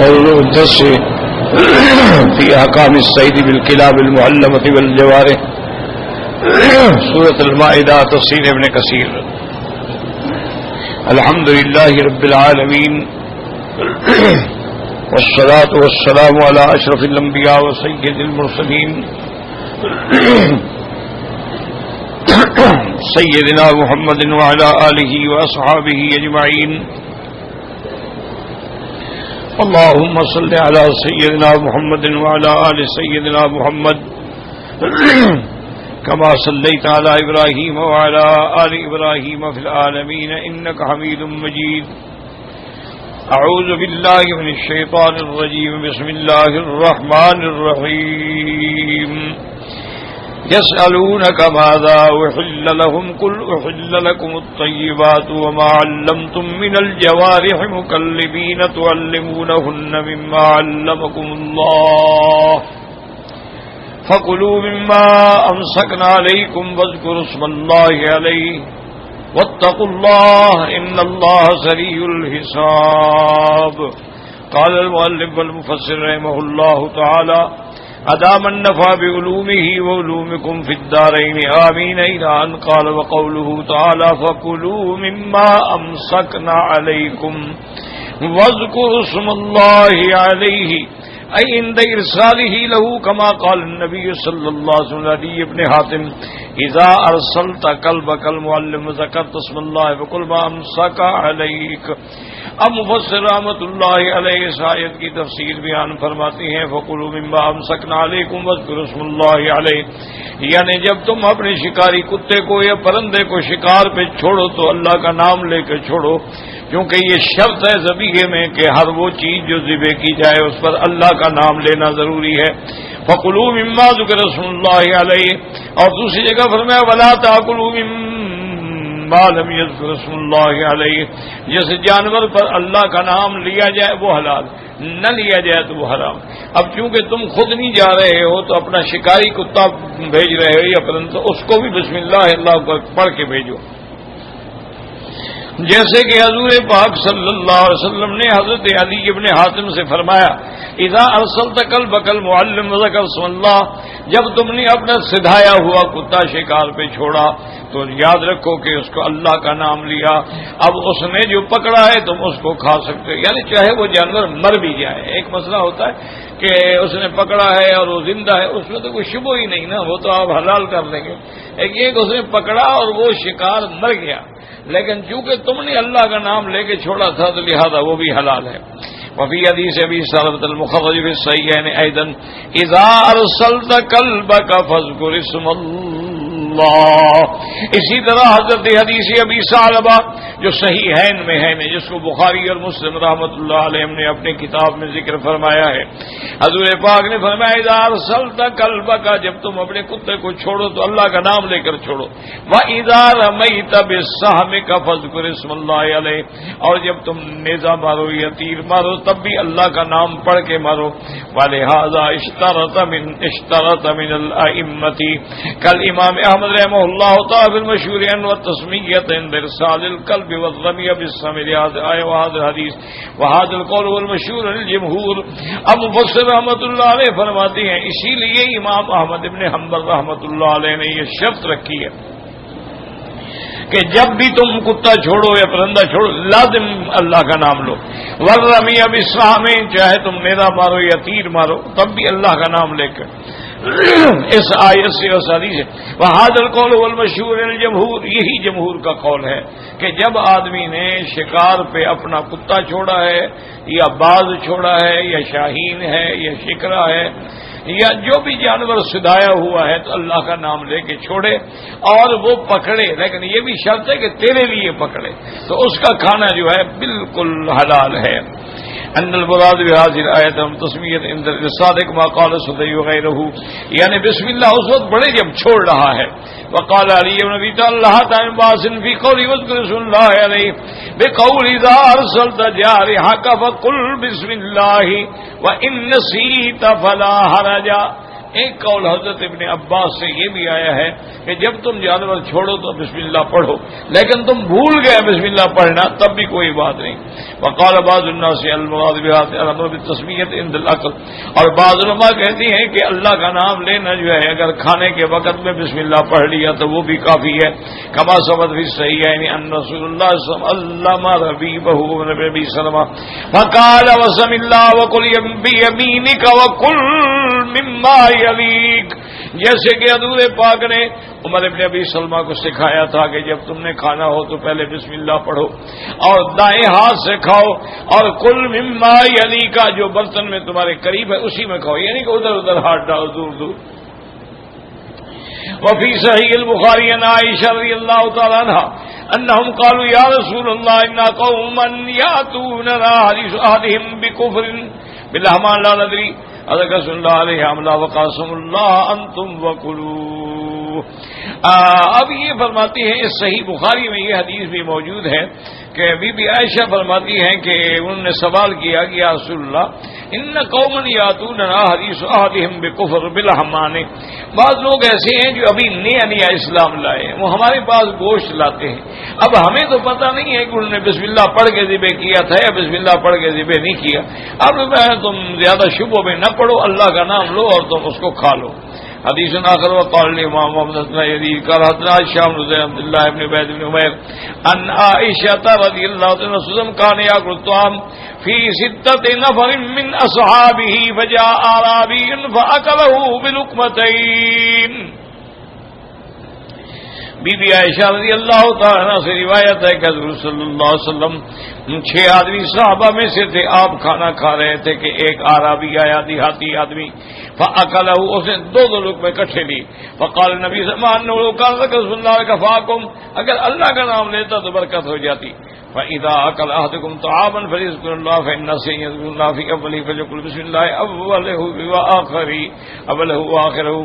موضوع الدرس في أحكام الصيد بالكلاب المعلمة والجوارح سورة المائدة تفسير ابن كثير. الحمد لله رب العالمين والصلاة والسلام على أشرف الأنبياء وسيد المرسلين سيدنا محمد وعلى آله وأصحابه أجمعين. اللهم صل على سيدنا محمد وعلى آل سيدنا محمد كما صليت على إبراهيم وعلى آل إبراهيم في العالمين إنك حميد مجيد. أعوذ بالله من الشيطان الرجيم. بسم الله الرحمن الرحيم. يسألونك ماذا أحل لهم قل أحل لكم الطيبات وما علمتم من الجوارح مكلبين تعلمونهن مما علمكم الله فكلوا مما أمسكنا عليكم واذكروا اسم الله عليه واتقوا الله إن الله سريع الحساب. قال المؤلف والمفسر رحمه الله تعالى أدام النفع بعلومه وعلومكم في الدارين آمين إلى أن قال وقوله تعالى فكلوا مما أمسكنا عليكم واذكروا اسم الله عليه أي عند إرساله له كما قال النبي صلى الله عليه وسلم لعدي بن حاتم إذا أرسلت كلبك المعلم ذكرت اسم الله فكل ما أمسك عليك. اب مفسر رحمۃ اللہ علیہ اس آیت کی تفسیر بیان فرماتی ہیں فَقُلُوا مِمَّا أَمْسَكْنَا عَلَيْكُمْ وَاذْكُرُوا اسْمَ اللَّهِ عَلَيْهِ، یعنی جب تم اپنے شکاری کتے کو یا پرندے کو شکار پہ چھوڑو تو اللہ کا نام لے کر چھوڑو، کیونکہ یہ شرط ہے ذبیحے میں کہ ہر وہ چیز جو ذبح کی جائے اس پر اللہ کا نام لینا ضروری ہے. فَقُلُوا مِمَّا ذُكِرَ اسْمُ اللَّهِ عَلَيْهِ، اور دوسری جگہ فرمایا وَلَا تَأْكُلُوا مِمَّا لَمْ يَذْكُرْ اسْمُ اللَّهِ عَلَيْهِ، جس جانور پر اللہ کا نام لیا جائے وہ حلال، نہ لیا جائے تو وہ حرام. اب چونکہ تم خود نہیں جا رہے ہو تو اپنا شکاری کتا بھیج رہے ہو یا پرندہ، اس کو بھی بسم اللہ اللہ کو پڑھ کے بھیجو. جیسے کہ حضور پاک صلی اللہ علیہ وسلم نے حضرت علی ابن حاتم سے فرمایا اذا ارسلت کلبک المعلم وذکر اسم اللہ، جب تم نے اپنا سدھایا ہوا کتا شکار پہ چھوڑا تو یاد رکھو کہ اس کو اللہ کا نام لیا. اب اس نے جو پکڑا ہے تم اس کو کھا سکتے ہو، یعنی چاہے وہ جانور مر بھی جائے. ایک مسئلہ ہوتا ہے کہ اس نے پکڑا ہے اور وہ زندہ ہے، اس میں تو کوئی شبہ ہی نہیں نا، وہ تو آپ حلال کر لیں گے. ایک اس نے پکڑا اور وہ شکار مر گیا، لیکن چونکہ تم نے اللہ کا نام لے کے چھوڑا تھا تو لہذا وہ بھی حلال ہے. وفي حديث ابي سلمة المخرج في الصحيحين ايضا اذا ارسلت كلبك فاذكر اسم اللہ. اسی طرح حضرت حدیث ابی ثعلبہ جو صحیحین میں ہے، جس کو بخاری اور مسلم رحمۃ اللہ علیہ نے اپنی کتاب میں ذکر فرمایا ہے، حضور پاک نے فرمایا اذا ارسلت کلبک، جب تم اپنے کتے کو چھوڑو تو اللہ کا نام لے کر چھوڑو. واذا رمیت بالسهم فاذكر اسم اللہ علیہ، اور جب تم نیزہ مارو یا تیر مارو تب بھی اللہ کا نام پڑھ کے مارو. ولہذا اشترط من الائمة کل امام احمد رحمہ اللہ تعالی المشہور ان والتسمیۃ عند ارسال الكلب والرمی بالسم لهذا آیہ وهذا الحدیث وهذا القول والمشہور للجمهور. اب مفسر رحمۃ اللہ علیہ فرماتے ہیں اسی لیے امام احمد ابن حنبل رحمۃ اللہ علیہ نے یہ شرط رکھی ہے کہ جب بھی تم کتا چھوڑو یا پرندہ چھوڑو لازم اللہ کا نام لو. والرمی بالسهم، چاہے تم نیزہ مارو یا تیر مارو تب بھی اللہ کا نام لے کر. اس آیت سے اس حدیث ہے وہذا القول والمشہور الجمہور، یہی جمہور کا قول ہے کہ جب آدمی نے شکار پہ اپنا کتا چھوڑا ہے یا باز چھوڑا ہے یا شاہین ہے یا شکرا ہے یا جو بھی جانور سدھایا ہوا ہے تو اللہ کا نام لے کے چھوڑے اور وہ پکڑے، لیکن یہ بھی شرط ہے کہ تیرے لیے پکڑے، تو اس کا کھانا جو ہے بالکل حلال ہے. ان المراد بهذه الايه تسمیۃ عند الصادق ما قال سدی وغیرہ، یعنی بسم اللہ اس وقت بڑے جب چھوڑ رہا ہے. وقال علی بن ابی طالب تعالی باسن فی قولی واذکر اسم اللہ علیہ بقول اذا ارسلت جارحك فقل بسم اللہ وان نسیت فلا حرج. ایک قول حضرت ابن عباس سے یہ بھی آیا ہے کہ جب تم جانور چھوڑو تو بسم اللہ پڑھو، لیکن تم بھول گئے بسم اللہ پڑھنا تب بھی کوئی بات نہیں۔ وقال بعض الناس المراد بهذا الامر بالتسمیۃ عند الاکل، اور بعض علماء کہتی ہیں کہ اللہ کا نام لینا جو ہے اگر کھانے کے وقت میں بسم اللہ پڑھ لیا تو وہ بھی کافی ہے، کما ثبت فی الصحیحین ان رسول اللہ صلی اللہ علیہ وسلم علم ربیبہ نبی سلمہ فقال بسم اللہ وقل بیمینک وقل مما یلیک، جیسے کہ حضور پاک نے عمر ابن ابی سلمہ کو سکھایا تھا کہ جب تم نے کھانا ہو تو پہلے بسم اللہ پڑھو اور دائیں ہاتھ سے کھاؤ، اور کل مما یلیک جو برتن میں تمہارے قریب ہے اسی میں کھاؤ، یعنی کہ ادھر ادھر ہاتھ ڈالو دور دور۔ وفي صحيح البخاري عن عائشة رضي الله تعالى عنها أنهم قالوا يا رسول الله إن قوما يأتوننا حديث أحدهم بكفر بالرحمن لا ندري أذكر رسول الله عليه حملا وقاسم الله أنتم وكلوا۔ اب یہ فرماتی ہیں اس صحیح بخاری میں یہ حدیث بھی موجود ہے کہ بی بی عائشہ فرماتی ہیں کہ انہوں نے سوال کیا کہ یا رسول اللہ ان قوما یاتوننا حدیث احدهم بکفر بالرحمن، بعض لوگ ایسے ہیں جو ابھی نیا نیا اسلام لائے ہیں، وہ ہمارے پاس گوشت لاتے ہیں، اب ہمیں تو پتہ نہیں ہے کہ انہوں نے بسم اللہ پڑھ کے ذبح کیا تھا یا بسم اللہ پڑھ کے ذبح نہیں کیا، اب تم زیادہ شبہوں میں نہ پڑھو، اللہ کا نام لو اور تم اس کو کھا لو۔ حدیث آخر وقال الامام محمد بن يزيد قال حدثنا هشام بن عبد الله بن عبيد بن عمير عن عائشة رضي الله عنها وسلم كان يأكل الطعام في 6 نفر من أصحابه فجاء أعرابي فأكله بلقمتين۔ بی بی عائشہ رضی اللہ تعالیٰ عنہ سے روایت ہے کہ حضور صلی اللہ علیہ وسلم 6 آدمی صحابہ میں سے تھے، آپ کھانا کھا رہے تھے کہ ایک اعرابی آیا دیہاتی آدمی، فاکلہ اس نے 2 لقمے اکٹھے لی، فقال نبی صلی اللہ علیہ وسلم قال رسول اللہ کفاکم، اگر اللہ کا نام لیتا تو برکت ہو جاتی۔ فَإِذَا أَكَلَ أَحَدُكُمْ طَعَامًا فَلْيَذْكُرِ اللَّهَ فَإِنَّ يَذْكُرُ اللَّهَ فِي أَوَّلِهِ فَلْيَقُلْ بِسْمِ اللَّهِ أَوَّلِهِ وَآخِرِهِ۔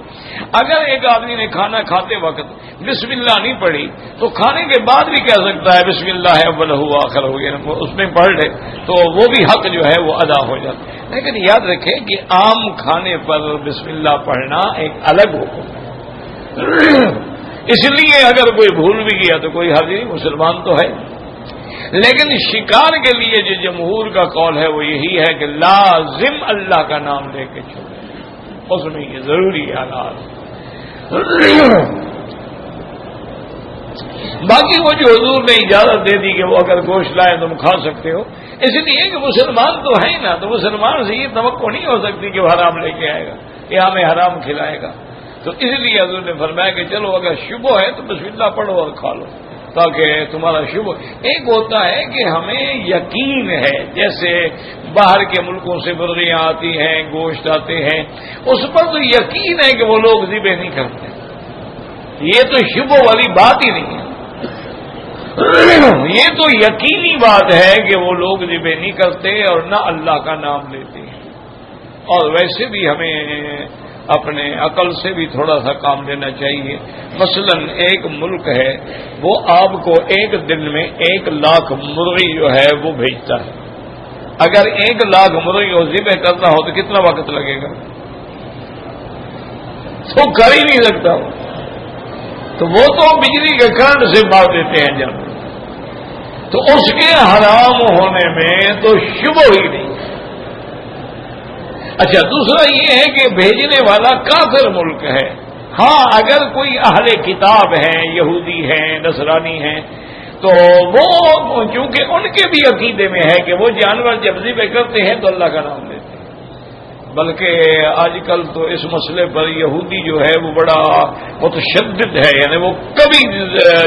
اگر ایک آدمی نے کھانا کھاتے وقت بسم اللہ نہیں پڑھی تو کھانے کے بعد بھی کہہ سکتا ہے بسم اللہ اولہ وآخرہ، یعنی اس میں پڑھ لے تو وہ بھی حق جو ہے وہ ادا ہو جاتا ہے۔ لیکن یاد رکھیں کہ عام کھانے پر بسم اللہ پڑھنا ایک الگ حکم ہے، اس لیے اگر کوئی بھول بھی گیا تو کوئی حرج نہیں، مسلمان تو ہے۔ لیکن شکار کے لیے جو جمہور کا قول ہے وہ یہی ہے کہ لازم اللہ کا نام لے کے چھوڑے، اس میں یہ ضروری حالات۔ باقی وہ جو حضور نے اجازت دے دی کہ وہ اگر گوشت لائے تم کھا سکتے ہو، اس لیے کہ مسلمان تو ہے نا، تو مسلمان سے یہ توقع نہیں ہو سکتی کہ وہ حرام لے کے آئے گا یا ہمیں حرام کھلائے گا، تو اس لیے حضور نے فرمایا کہ چلو اگر شبہ ہے تو بسم اللہ پڑھو اور کھا لو تاکہ تمہارا شبہ۔ ایک ہوتا ہے کہ ہمیں یقین ہے، جیسے باہر کے ملکوں سے مرغیاں آتی ہیں، گوشت آتے ہیں، اس پر تو یقین ہے کہ وہ لوگ ذبح نہیں کرتے، یہ تو شبہ والی بات ہی نہیں ہے، یہ تو یقینی بات ہے کہ وہ لوگ ذبح نہیں کرتے اور نہ اللہ کا نام لیتے ہیں۔ اور ویسے بھی ہمیں اپنے عقل سے بھی تھوڑا سا کام لینا چاہیے۔ مثلا ایک ملک ہے وہ آپ کو ایک دن میں 1,00,000 مرغی جو ہے وہ بھیجتا ہے، اگر 1,00,000 مرغی کو ذبح کرنا ہو تو کتنا وقت لگے گا؟ تو کر ہی نہیں سکتا، تو وہ تو بجلی کے کرنٹ سے مار دیتے ہیں جب، تو اس کے حرام ہونے میں تو شبہ ہی نہیں۔ اچھا دوسرا یہ ہے کہ بھیجنے والا کافر ملک ہے، ہاں اگر کوئی اہل کتاب ہیں، یہودی ہیں، نصرانی ہیں، تو وہ چونکہ ان کے بھی عقیدے میں ہے کہ وہ جانور جب ذبح کرتے ہیں تو اللہ کا نام لیتے ہیں، بلکہ آج کل تو اس مسئلے پر یہودی جو ہے وہ بڑا متشدد ہے، یعنی وہ کبھی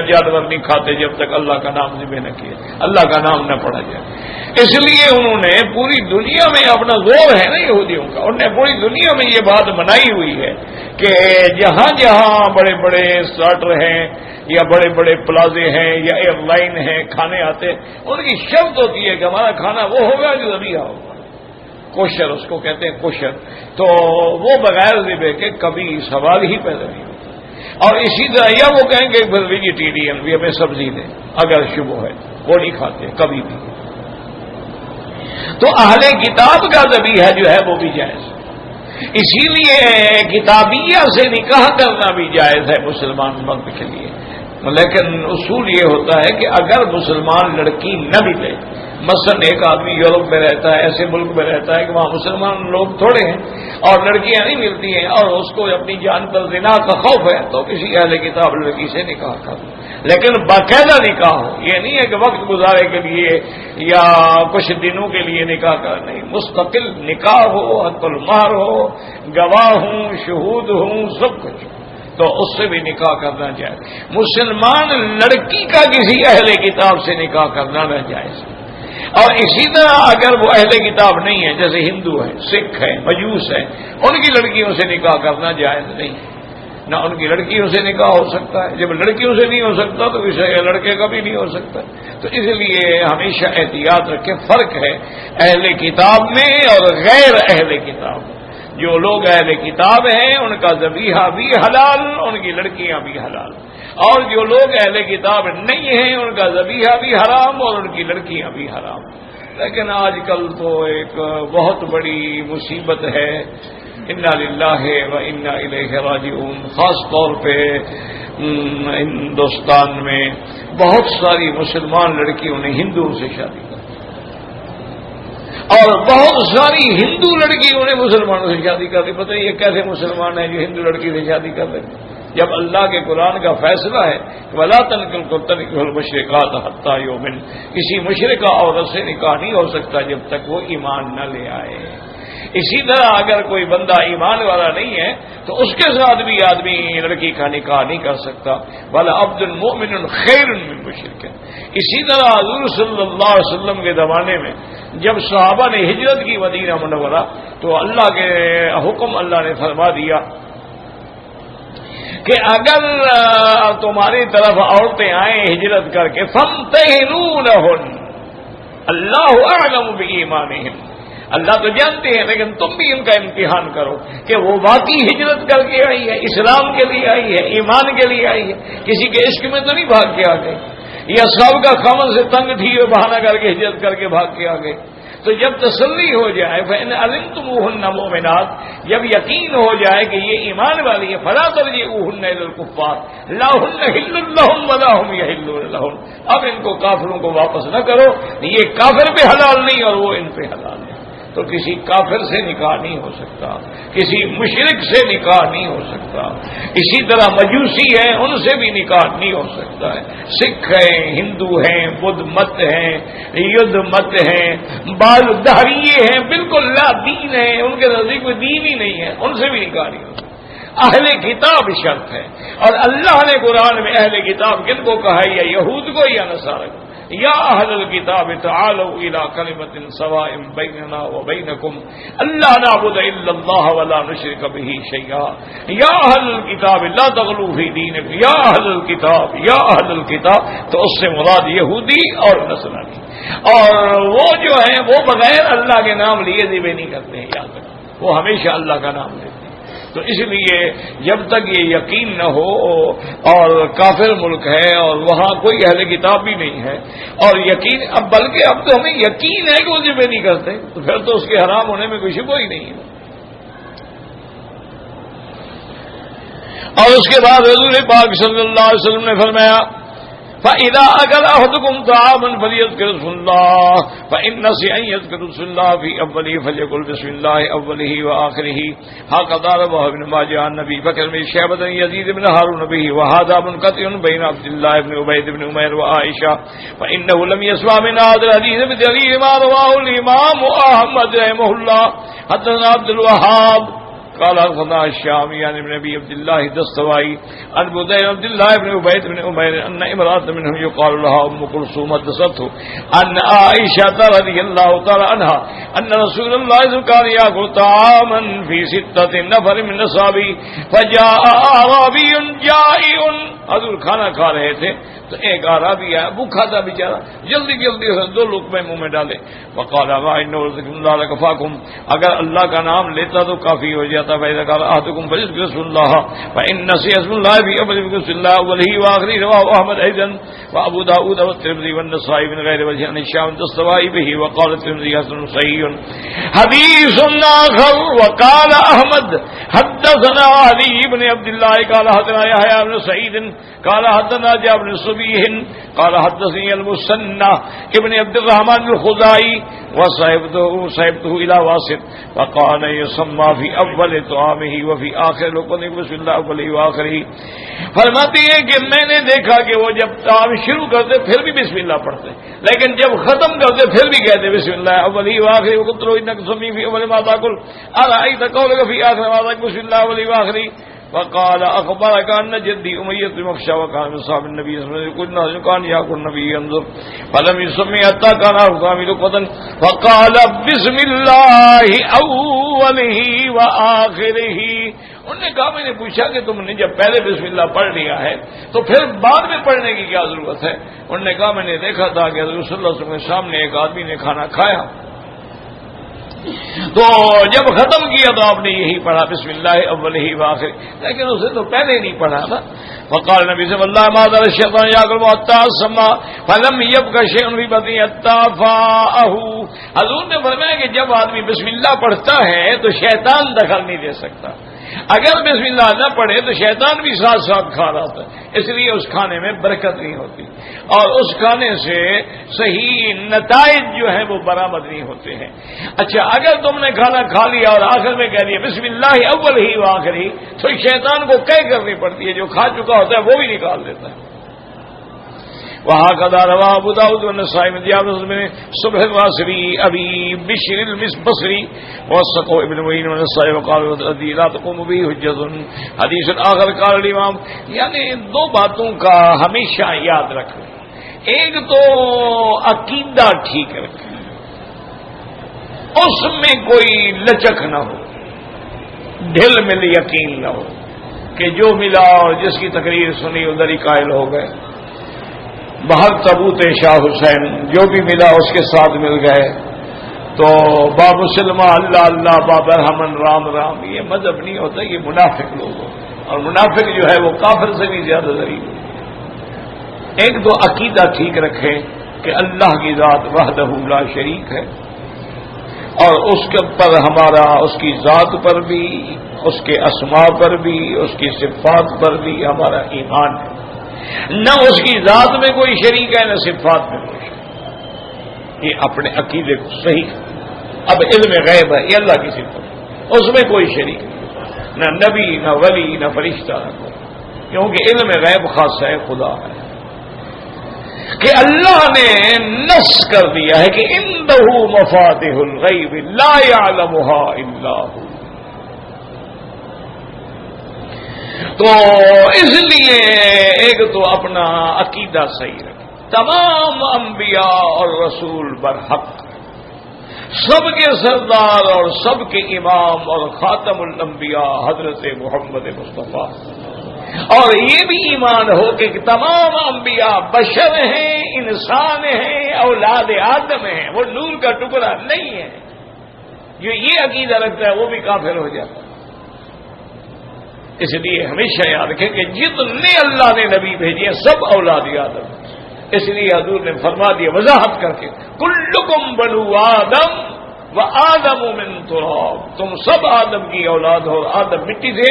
جانور نہیں کھاتے جب تک اللہ کا نام ذبح نہ کیے، اللہ کا نام نہ پڑھا جائے۔ اس لیے انہوں نے پوری دنیا میں اپنا زور ہے نا یہودیوں کا، انہوں نے پوری دنیا میں یہ بات بنائی ہوئی ہے کہ جہاں جہاں بڑے بڑے اسٹارٹر ہیں یا بڑے بڑے پلازے ہیں یا ایئر لائن ہیں، کھانے آتے ہیں، ان کی شرط ہوتی ہے کہ ہمارا کھانا وہ ہوگا جو ذبیحہ ہوگا، کوشر اس کو کہتے ہیں کوشر، تو وہ بغیر ذبح کے کبھی سوال ہی پیدا نہیں ہوتا۔ اور اسی طرح یا وہ کہیں گے ویجیٹیرین بھی ہمیں سبزی دیں، اگر شبہ ہے وہ نہیں کھاتے کبھی بھی۔ تو اہل کتاب کا ذبیحہ جو ہے وہ بھی جائز، اسی لیے کتابیہ سے نکاح کرنا بھی جائز ہے مسلمان مرد کے لیے، لیکن اصول یہ ہوتا ہے کہ اگر مسلمان لڑکی نہ ملے، مثلا ایک آدمی یورپ میں رہتا ہے، ایسے ملک میں رہتا ہے کہ وہاں مسلمان لوگ تھوڑے ہیں اور لڑکیاں نہیں ملتی ہیں اور اس کو اپنی جان پر زنا کا خوف ہے، تو کسی اہل کتاب لڑکی سے نکاح کر، لیکن باقاعدہ نکاح ہو، یہ نہیں ہے کہ وقت گزارے کے لیے یا کچھ دنوں کے لیے نکاح کر، نہیں، مستقل نکاح ہو، حق المہر ہو، گواہ ہوں، شہود ہوں، سب کچھ، تو اس سے بھی نکاح کرنا جائے۔ مسلمان لڑکی کا کسی اہل کتاب سے نکاح کرنا نہ جائز، اور اسی طرح اگر وہ اہل کتاب نہیں ہے، جیسے ہندو ہے، سکھ ہے، مجوس ہے، ان کی لڑکیوں سے نکاح کرنا جائز نہیں، نہ ان کی لڑکیوں سے نکاح ہو سکتا ہے۔ جب لڑکیوں سے نہیں ہو سکتا تو اسے لڑکے کا بھی نہیں ہو سکتا، تو اس لیے ہمیشہ احتیاط رکھیں۔ فرق ہے اہل کتاب میں اور غیر اہل کتاب میں۔ جو لوگ اہل کتاب ہیں ان کا ذبیحہ بھی حلال، ان کی لڑکیاں بھی حلال، اور جو لوگ اہل کتاب نہیں ہیں ان کا ذبیحہ بھی حرام اور ان کی لڑکیاں بھی حرام۔ لیکن آج کل تو ایک بہت بڑی مصیبت ہے، انا للہ و انا الیہ راجعون، خاص طور پہ ہندوستان میں بہت ساری مسلمان لڑکیوں نے ہندوؤں سے شادی کی، اور بہت ساری ہندو لڑکیوں نے مسلمانوں سے شادی کر دی۔ پتہ یہ کیسے مسلمان ہیں جو ہندو لڑکی سے شادی کر رہے ہیں، جب اللہ کے قرآن کا فیصلہ ہے وَلَا تَنكِحُوا الْمُشْرِكَاتَ حَتَّىٰ يُؤْمِنَ، کسی مشرکہ عورت سے نکاح نہیں ہو سکتا جب تک وہ ایمان نہ لے آئے۔ اسی طرح اگر کوئی بندہ ایمان والا نہیں ہے تو اس کے ساتھ بھی آدمی لڑکی کا نکاح نہیں کر سکتا۔ وَلَا عَبْدٌ مُؤْمِنٌ خَيْرٌ مِّن مُشْرِكٍ۔ اسی طرح حضور صلی اللہ علیہ وسلم کے زمانے میں جب صحابہ نے ہجرت کی مدینہ منورہ تو اللہ کے حکم اللہ نے فرما دیا کہ اگر تمہاری طرف عورتیں آئیں ہجرت کر کے فَامْتَحِنُوهُنَّ اللَّهُ أَعْلَمُ بِإِيمَانِهِنَّ، اللہ تو جانتے ہیں لیکن تم بھی ان کا امتحان کرو کہ وہ واقعی ہجرت کر کے آئی ہے، اسلام کے لیے آئی ہے، ایمان کے لیے آئی ہے، کسی کے عشق میں تو نہیں بھاگ کے آ گئے، یا سب کا خمن سے تنگ تھی وہ بہانہ کر کے ہجرت کر کے بھاگ کے آ گئے۔ تو جب تسلی ہو جائے فَإِنْ عَلِمْتُمُوهُنَّ مُؤْمِنَاتٍ، جب یقین ہو جائے کہ یہ ایمان والی ہے، فَلَا تَرْجِعُوهُنَّ إِلَى الْكُفَّارِ لَا هُنَّ حِلٌّ لَّهُمْ وَلَا هُمْ يَحِلُّونَ لَهُنَّ، اب ان کو کافروں کو واپس نہ کرو، یہ کافر پہ حلال نہیں اور وہ ان پہ حلال نہیں۔ تو کسی کافر سے نکاح نہیں ہو سکتا، کسی مشرک سے نکاح نہیں ہو سکتا، اسی طرح مجوسی ہیں ان سے بھی نکاح نہیں ہو سکتا ہے، سکھ ہیں، ہندو ہیں، بدھ مت ہیں، یدھ مت ہیں، بعض دہریے ہیں بالکل لا دین ہیں، ان کے نزدیک میں دین ہی نہیں ہے، ان سے بھی نکاح نہیں ہو سکتا۔ اہل کتاب شرط ہے، اور اللہ نے قرآن میں اہل کتاب کن کو کہا ہے، یا یہود کو یا نصارہ کو، یا اہل الکتاب تعالوا الی کلمۃ سواء بیننا وبینکم الا نعبد الا اللہ ولا نشرک به شیئا، یا اہل الکتاب لا تغلوا فی دینکم، یا اہل الکتاب، یا اہل الکتاب، تو اس سے مراد یہودی اور نصرانی، اور وہ جو ہیں وہ بغیر اللہ کے نام لیے ذبح نہیں کرتے ہیں، یاد رکھیں وہ ہمیشہ اللہ کا نام لیتے ہیں۔ تو اس لیے جب تک یہ یقین نہ ہو اور کافر ملک ہے اور وہاں کوئی اہل کتاب بھی نہیں ہے اور یقین، اب بلکہ اب تو ہمیں یقین ہے کہ وہ ذبح نہیں کرتے، تو پھر تو اس کے حرام ہونے میں کوئی شبہ ہی نہیں ہے۔ اور اس کے بعد حضور پاک صلی اللہ علیہ وسلم نے فرمایا فَإِذَا أَكَلَ أَحَدُكُمْ طَعَامًا فَلْيَذْكُرْ اسْمَ اللَّهِ فَإِنْ نَسِيَ أَن يَذْكُرَ اسْمَ اللَّهِ فِي أَوَّلِهِ فَلْيَقُلْ بِسْمِ اللَّهِ أَوَّلِهِ وَآخِرِهِ، هكذا رواه ابن ماجه عن أبي بكر بن شيبة يزيد بن هارون به، وهذا منقطع بين عبد الله بن عبيد بن عمير وعائشة، فإنه لم يسمع من هذا الحديث بدليل ما رواه الإمام أحمد رحمه الله. حدثنا عبد الوهاب قال حدثنا الشامي عن ابن ابي عبد الله الدستوائي عن بديل عبد الله بن عبيد بن عمير ان امراه منهم يقال لها ام كلثوم حدثته ان عائشه رضي الله تعالى عنها ان رسول الله كان ياكل طعاما في 6 نفر من اصحابه فجاء اعرابي جائع حضور کھانا کھا رہے تھے تو ایک آرابی آیا، بھوکھا تھا بیچارہ، جلدی جلدی سے 2 لقمے منہ میں ڈالے. وقال اللہ کفاکم، اگر اللہ کا نام لیتا تو کافی ہو جاتا. فإذا قال أحدكم فليذكر اسم الله فإن نسي اسم الله في أوله فليذكر الله أوله وآخره. رواه أحمد أيضا وأبو داود والترمذي والنسائي من غير وجه عن هشام الدستوائي به. وقال الترمذي حسن صحيح. حديث آخر وقال أحمد حدثنا علي بن عبد الله قال حدثنا يحيى بن سعيد قال حدثنا جابر بن صبيح قال حدثني المثنى ابن عبد الرحمن الخزاعي وصحبته إلى واسط وقال يسمى في أول طعامه وفي آخر لقمه بسم الله أوله وآخره. فرماتی ہے کہ میں نے دیکھا کہ وہ جب طعام شروع کرتے پھر بھی بسم اللہ پڑھتے، لیکن جب ختم کرتے پھر بھی کہتے بسم الله أوله وآخره. وقتلوا إنك تسمي في أول ما تأكل أرأيت قولك في آخر ما تأكل بسم الله أوله وآخره. وقال أخبرك أن جدي أمية بن مخشى وكان من صحاب النبي صلى الله عليه وسلم كان يأكل النبي ينظر فلم يسمي حتى كان أرقام لقمة فقال بسم الله أوله وآخره. انہوں نے کہا میں نے پوچھا کہ تم نے جب پہلے بسم اللہ پڑھ لیا ہے تو پھر بعد میں پڑھنے کی کیا ضرورت ہے؟ انہوں نے کہا میں نے دیکھا تھا کہ حضور صلی اللہ علیہ وسلم کے سامنے ایک آدمی نے کھانا کھایا تو جب ختم کیا تو آپ نے یہی پڑھا بسم اللہ اولہ وآخرہ، لیکن اسے تو پہلے نہیں پڑھا نا. وقال نبی صلی اللہ علیہ وسلم الشیطان یاکل حتی سما فلم یبق شیء فی بطنہ حتی فاءہ. حضور نے فرمایا کہ جب آدمی بسم اللہ پڑھتا ہے تو شیطان دخل نہیں دے سکتا، اگر بسم اللہ نہ پڑھے تو شیطان بھی ساتھ ساتھ کھا رہا تھا، اس لیے اس کھانے میں برکت نہیں ہوتی اور اس کھانے سے صحیح نتائج جو ہیں وہ برآمد نہیں ہوتے ہیں. اچھا اگر تم نے کھانا کھا لیا اور آخر میں کہہ دیا بسم اللہ اول ہی وآخری تو شیطان کو کہہ کرنی پڑتی ہے، جو کھا چکا ہوتا ہے وہ بھی نکال دیتا ہے. وہاں کا روا ابو داؤد والنسائی میں صبح الواسری ابی بشر البصری وثقه ابن معین والنسائی وقال لا تقوم به حجۃ. حدیث آخر قال الامام، یعنی 2 باتوں کا ہمیشہ یاد رکھیں. ایک تو عقیدہ ٹھیک رکھیں، اس میں کوئی لچک نہ ہو، دل میں یقین نہ ہو کہ جو ملا اور جس کی تقریر سنی ادھر ہی قائل ہو گئے. بہت تبوت شاہ حسین جو بھی ملا اس کے ساتھ مل گئے تو باب سلمہ اللہ اللہ باب رحمن رام رام. یہ مذہب نہیں ہوتا، یہ منافق لوگ ہوتے ہیں اور منافق جو ہے وہ کافر سے بھی زیادہ ضعیف ہے. ایک تو عقیدہ ٹھیک رکھیں کہ اللہ کی ذات وحدہ لا شریک ہے اور اس کے پر ہمارا اس کی ذات پر بھی، اس کے اسماء پر بھی، اس کی صفات پر بھی ہمارا ایمان ہے. نہ اس کی ذات میں کوئی شریک ہے نہ صفات میں کوئی شریک. یہ اپنے عقیدے کو صحیح. اب علم غیب ہے یہ اللہ کی صفت، اس میں کوئی شریک نہیں، نہ نبی نہ ولی نہ فرشتہ نہ کوئی، کیونکہ علم غیب خاص ہے خدا ہے. کہ اللہ نے نص کر دیا ہے کہ عنده مفاتح الغیب لا يعلمها الا هو. تو اس لیے ایک تو اپنا عقیدہ صحیح رکھے. تمام انبیاء اور رسول برحق، سب کے سردار اور سب کے امام اور خاتم الانبیاء حضرت محمد مصطفیٰ. اور یہ بھی ایمان ہو کہ تمام انبیاء بشر ہیں، انسان ہیں، اولاد آدم ہیں، وہ نور کا ٹکڑا نہیں ہے. جو یہ عقیدہ رکھتا ہے وہ بھی کافر ہو جاتا ہے. اس لیے ہمیشہ یاد رکھیں کہ جتنے اللہ نے نبی بھیجے سب اولاد آدم. اس لیے حضور نے فرما دیا وضاحت کر کے کلکم بنو آدم و آدم من تراب، تم سب آدم کی اولاد ہو، آدم مٹی سے.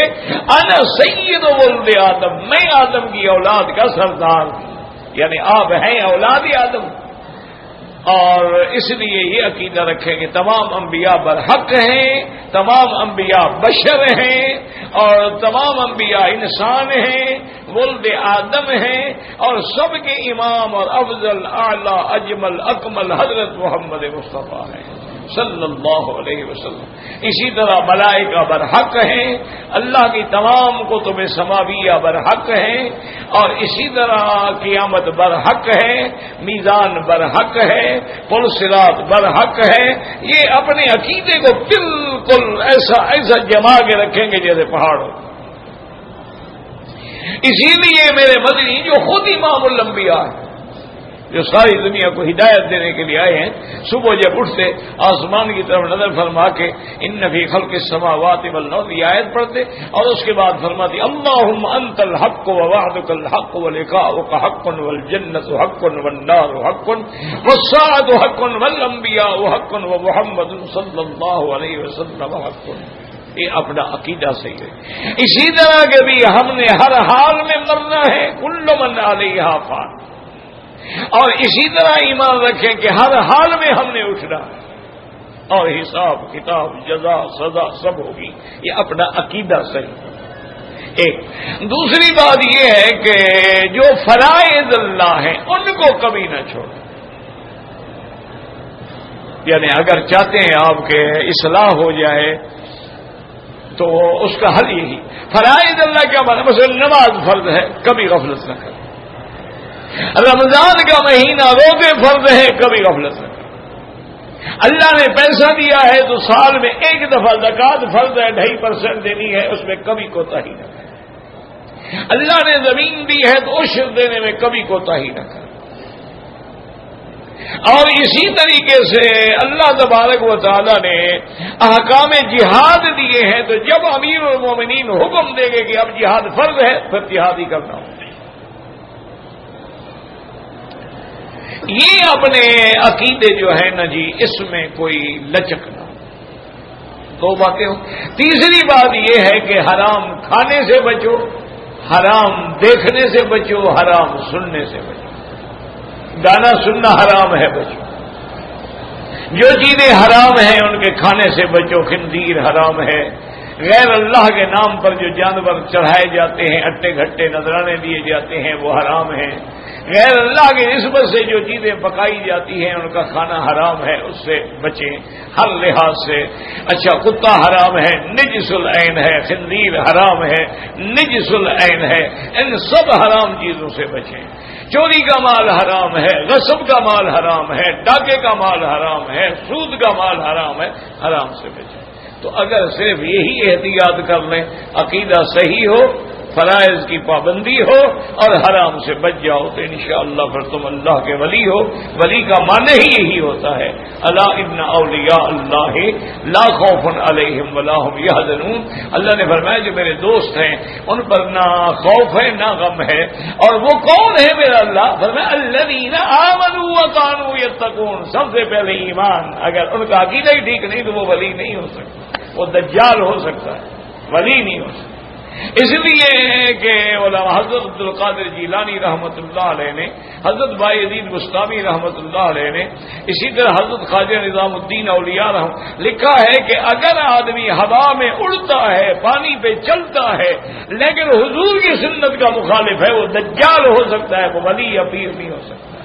انا سید ولد آدم، میں آدم کی اولاد کا سردار ہوں، یعنی آپ ہیں اولاد آدم. اور اس لیے یہ عقیدہ رکھیں کہ تمام انبیاء برحق ہیں، تمام انبیاء بشر ہیں اور تمام انبیاء انسان ہیں، ولد آدم ہیں اور سب کے امام اور افضل اعلی اجمل اکمل حضرت محمد مصطفیٰ ہیں صلی اللہ علیہ وسلم. اسی طرح ملائکہ برحق ہیں، اللہ کی تمام کتب سماویہ برحق ہیں اور اسی طرح قیامت برحق ہے، میزان برحق ہے، پل صراط برحق ہے. یہ اپنے عقیدے کو بالکل ایسا جما کے رکھیں گے جیسے پہاڑ ہو. اسی لیے میرے مدنی جو خود امام الانبیاء ہے، جو ساری دنیا کو ہدایت دینے کے لیے آئے ہیں، صبح جب اٹھتے آسمان کی طرف نظر فرما کے ان فی خلق السماوات والارض یہ آیت پڑھتے، اور اس کے بعد فرماتی اللہم انت الحق ووعدک الحق ولقاؤک حق والجنۃ حق والنار حق والساعۃ حق والانبیاء حق ومحمد صلی اللہ علیہ وسلم حق۔ یہ اپنا عقیدہ صحیح ہے۔ اسی طرح کے بھی ہم نے ہر حال میں مرنا ہے، کل من علیہا فان، اور اسی طرح ایمان رکھیں کہ ہر حال میں ہم نے اٹھنا ہے اور حساب کتاب جزا سزا سب ہوگی۔ یہ اپنا عقیدہ صحیح ہے۔ ایک دوسری بات یہ ہے کہ جو فرائض اللہ ہیں ان کو کبھی نہ چھوڑیں، یعنی اگر چاہتے ہیں آپ کے اصلاح ہو جائے تو اس کا حل یہی، فرائض اللہ کیا مانا، مثلا نماز فرض ہے کبھی غفلت نہ کریں، رمضان کا مہینہ روزے فرض ہے کبھی غفلت نہ کریں، اللہ نے پیسہ دیا ہے تو سال میں ایک دفعہ زکوٰۃ فرض ہے 2.5% دینی ہے، اس میں کبھی کوتاہی نہ کریں، اللہ نے زمین دی ہے تو عشر دینے میں کبھی کوتاہی نہ کریں۔ اور اسی طریقے سے اللہ تبارک و تعالی نے احکام جہاد دیے ہیں، تو جب امیر المومنین حکم دے گے کہ اب جہاد فرض ہے پھر جہاد ہی کرنا ہوگا۔ یہ اپنے عقیدے جو ہے نا جی، اس میں کوئی لچک نہ ہو۔ دو باتیں ہوں۔ تیسری بات یہ ہے کہ حرام کھانے سے بچو، حرام دیکھنے سے بچو، حرام سننے سے بچو۔ گانا سننا حرام ہے، بچو۔ جو چیزیں حرام ہیں ان کے کھانے سے بچو، خنزیر حرام ہے، غیر اللہ کے نام پر جو جانور چڑھائے جاتے ہیں، اٹے گھٹے نذرانے دیے جاتے ہیں وہ حرام ہیں، غیر اللہ کی نسبت سے جو چیزیں پکائی جاتی ہیں ان کا کھانا حرام ہے، اس سے بچیں ہر لحاظ سے۔ اچھا، کتا حرام ہے، نجس العین ہے، خنزیر حرام ہے، نجس العین ہے، ان سب حرام چیزوں سے بچیں۔ چوری کا مال حرام ہے، غصب کا مال حرام ہے، ڈاکے کا مال حرام ہے، سود کا مال حرام ہے، حرام سے بچیں۔ تو اگر صرف یہی احتیاط کر لیں، عقیدہ صحیح ہو، فرائض کی پابندی ہو اور حرام سے بچ جاؤ تو انشاءاللہ پھر تم اللہ کے ولی ہو۔ ولی کا معنی ہی یہی ہوتا ہے، الا ان اولیاء اللہ لا خوف علیہم ولا هم یحزنون۔ اللہ نے فرمایا جو میرے دوست ہیں ان پر نہ خوف ہے نہ غم ہے، اور وہ کون ہے میرا اللہ؟ فرمایا الذین آمنوا وکانوا یتقون۔ سب سے پہلے ایمان، اگر ان کا عقیدہ ہی ٹھیک نہیں تو وہ ولی نہیں ہو سکتا، وہ دجال ہو سکتا ہے، ولی نہیں ہو سکتا۔ اس لیے کہ علماء حضرت عبدالقادر جیلانی رحمۃ اللہ علیہ نے، حضرت بایزید بستامی رحمۃ اللہ علیہ نے، اسی طرح حضرت خواجہ نظام الدین اولیاء لکھا ہے کہ اگر آدمی ہوا میں اڑتا ہے، پانی پہ چلتا ہے، لیکن حضور کی سنت کا مخالف ہے، وہ دجال ہو سکتا ہے، وہ ولی یا پیر نہیں ہو سکتا۔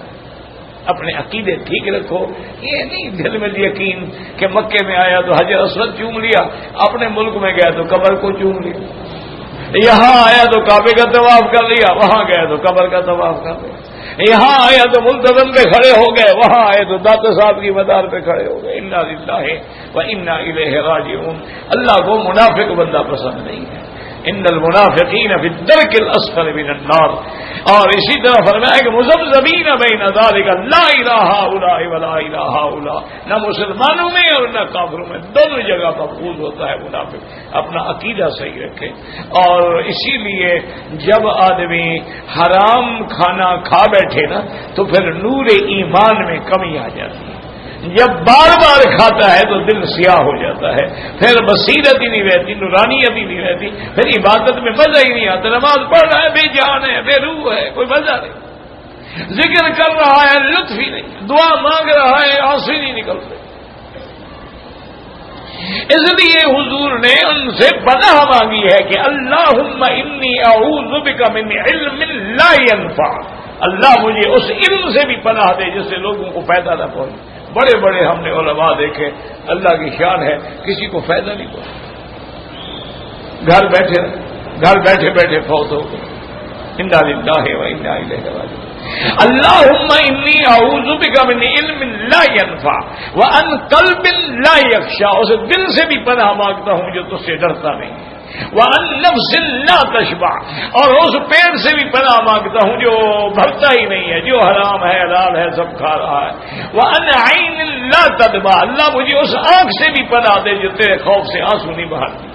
اپنے عقیدے ٹھیک رکھو، یہ نہیں دل میں یقین کہ مکے میں آیا تو حجر اسود چوم لیا، اپنے ملک میں گیا تو قبر کو چوم لیا، یہاں آیا تو کعبے کا طواف کر لیا، وہاں گیا تو قبر کا طواف کر لیا، یہاں آیا تو ملتزم پہ کھڑے ہو گئے، وہاں آئے تو داتا صاحب کی مدار پہ کھڑے ہو گئے۔ انا للہ و انا الیہ راجعون۔ اللہ کو منافق بندہ پسند نہیں ہے، ان المنافقین فی الدرک الاسفل من النار۔ اور اسی طرح فرمایا کہ مذبذبین بین ذلک لا الہ ہؤلاء ولا الہ ہؤلاء، نہ مسلمانوں میں اور نہ کافروں میں، دونوں جگہ مقبول ہوتا ہے منافق۔ اپنا عقیدہ صحیح رکھے۔ اور اسی لیے جب آدمی حرام کھانا کھا بیٹھے نا تو پھر نور ایمان میں کمی آ جاتی ہے، جب بار بار کھاتا ہے تو دل سیاہ ہو جاتا ہے، پھر بصیرت ہی نہیں رہتی، نورانیت ہی نہیں رہتی، پھر عبادت میں مزہ ہی نہیں آتا۔ نماز پڑھ رہا ہے بے جان ہے، بے روح ہے، کوئی مزہ نہیں، ذکر کر رہا ہے لطف ہی نہیں، دعا مانگ رہا ہے آنسو ہی نہیں نکلتے۔ اس لیے حضور نے ان سے پناہ مانگی ہے کہ اللہم انی اعوذ بک من علم لا ينفع، اللہ مجھے اس علم سے بھی پناہ دے جس سے لوگوں کو فائدہ نہ پہنچے۔ بڑے بڑے ہم نے علماء دیکھے، اللہ کی شان ہے، کسی کو فائدہ نہیں پہنچا، گھر بیٹھے بیٹھے فوت ہو گئے۔ انا للہ و انا الیہ راجعون۔ اللہم انی اعوذ بک من علم لا ينفع وان قلب لا یخشع، اسے دل سے بھی پناہ مانگتا ہوں جو تجھ سے ڈرتا نہیں ہے۔ وَعَن نَفْسٍ لَا تَشْبَعُ، اور اس پیٹ سے بھی پناہ مانگتا ہوں جو بھرتا ہی نہیں ہے، جو حرام ہے حلال ہے سب کھا رہا ہے۔ وَعَنْ عَيْنٍ لَا تَدْمَعُ، اللہ مجھے اس آنکھ سے بھی پناہ دے جو تیرے خوف سے آنسو نہیں بہاتی۔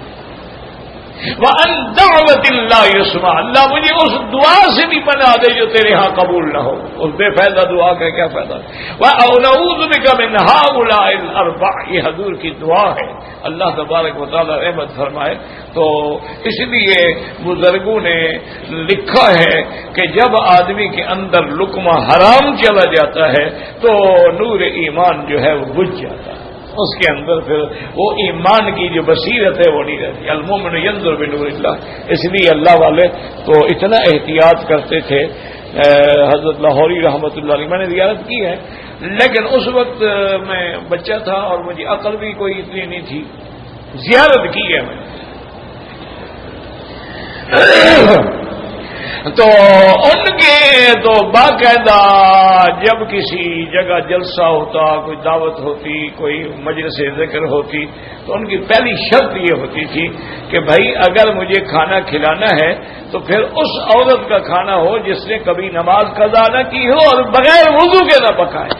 وَعَنْ دَعْوَةٍ لَا يُسْمَعُ، اللہ مجھے اس دعا سے بھی پناہ دے جو تیرے ہاں قبول نہ ہو، اس بے فائدہ دعا کا کیا فائدہ۔ وَأَعُوذُ بِكَ مِنْ هَٰؤُلَاءِ الْأَرْبَعِ، یہ حضور کی دعا ہے، اللہ تبارک و تعالی رحمت فرمائے۔ تو اس لیے بزرگوں نے لکھا ہے کہ جب آدمی کے اندر لقمہ حرام چلا جاتا ہے تو نور ایمان جو ہے وہ بجھ جاتا ہے، اس کے اندر پھر وہ ایمان کی جو بصیرت ہے وہ نہیں رہتی۔ المومن ینظر بنور اللہ، اس لیے اللہ والے تو اتنا احتیاط کرتے تھے۔ حضرت لاہوری رحمۃ اللہ علیہ، میں نے زیارت کی ہے، لیکن اس وقت میں بچہ تھا اور مجھے عقل بھی کوئی اتنی نہیں تھی، زیارت کی ہے میں نے۔ تو ان کے تو باقاعدہ جب کسی جگہ جلسہ ہوتا، کوئی دعوت ہوتی، کوئی مجلس ذکر ہوتی، تو ان کی پہلی شرط یہ ہوتی تھی کہ بھائی اگر مجھے کھانا کھلانا ہے تو پھر اس عورت کا کھانا ہو جس نے کبھی نماز قضا نہ کی ہو اور بغیر وضو کے نہ پکائے،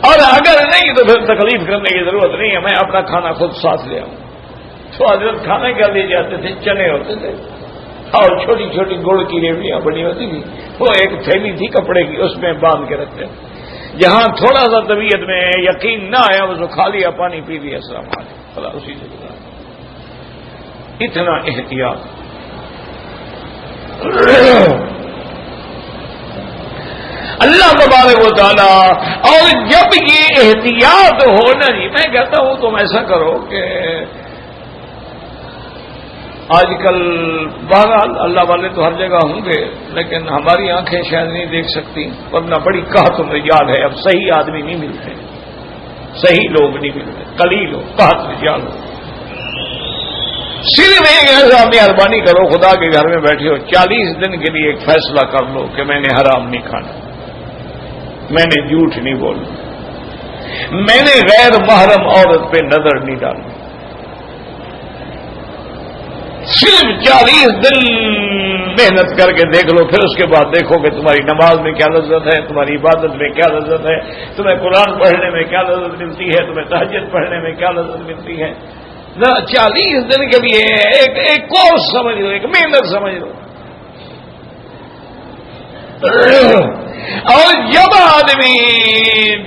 اور اگر نہیں تو پھر تکلیف کرنے کی ضرورت نہیں ہے، میں اپنا کھانا خود ساتھ لے آؤں۔ تو حضرت کھانا کیا لے جاتے تھے؟ چنے ہوتے تھے اور چھوٹی چھوٹی گڑ کی ریوڑیاں بنی ہوتی تھی، وہ ایک تھیلی تھی کپڑے کی، اس میں باندھ کے رکھتے تھے۔ جہاں تھوڑا سا طبیعت میں یقین نہ آیا وہ کھا لیا، پانی پی لیا، السلام علیکم، فلاں اسی سے گزارا۔ اتنا احتیاط۔ اللہ تبارک و تعالی، اور جب یہ احتیاط ہو نا جی، میں کہتا ہوں تم ایسا کرو کہ آج کل بہرحال اللہ والے تو ہر جگہ ہوں گے، لیکن ہماری آنکھیں شاید نہیں دیکھ سکتی، ورنہ بڑی قحط رجال ہے، اب صحیح آدمی نہیں ملتے، صحیح لوگ نہیں ملتے، قلیل ہو، قحط رجال ہو۔ صرف ایک ایسا مہربانی کرو، خدا کے گھر میں بیٹھے ہو، 40 دن کے لیے ایک فیصلہ کر لو کہ میں نے حرام نہیں کھانا، میں نے جھوٹ نہیں بولنا، میں نے غیر محرم عورت پہ نظر نہیں ڈالنا۔ صرف 40 دن محنت کر کے دیکھ لو، پھر اس کے بعد دیکھو کہ تمہاری نماز میں کیا لذت ہے، تمہاری عبادت میں کیا لذت ہے، تمہیں قرآن پڑھنے میں کیا لذت ملتی ہے، تمہیں تہجد پڑھنے میں کیا لذت ملتی ہے۔ 40 دن کے لیے ایک کورس سمجھ لو، ایک محنت سمجھ لو۔ اور جب آدمی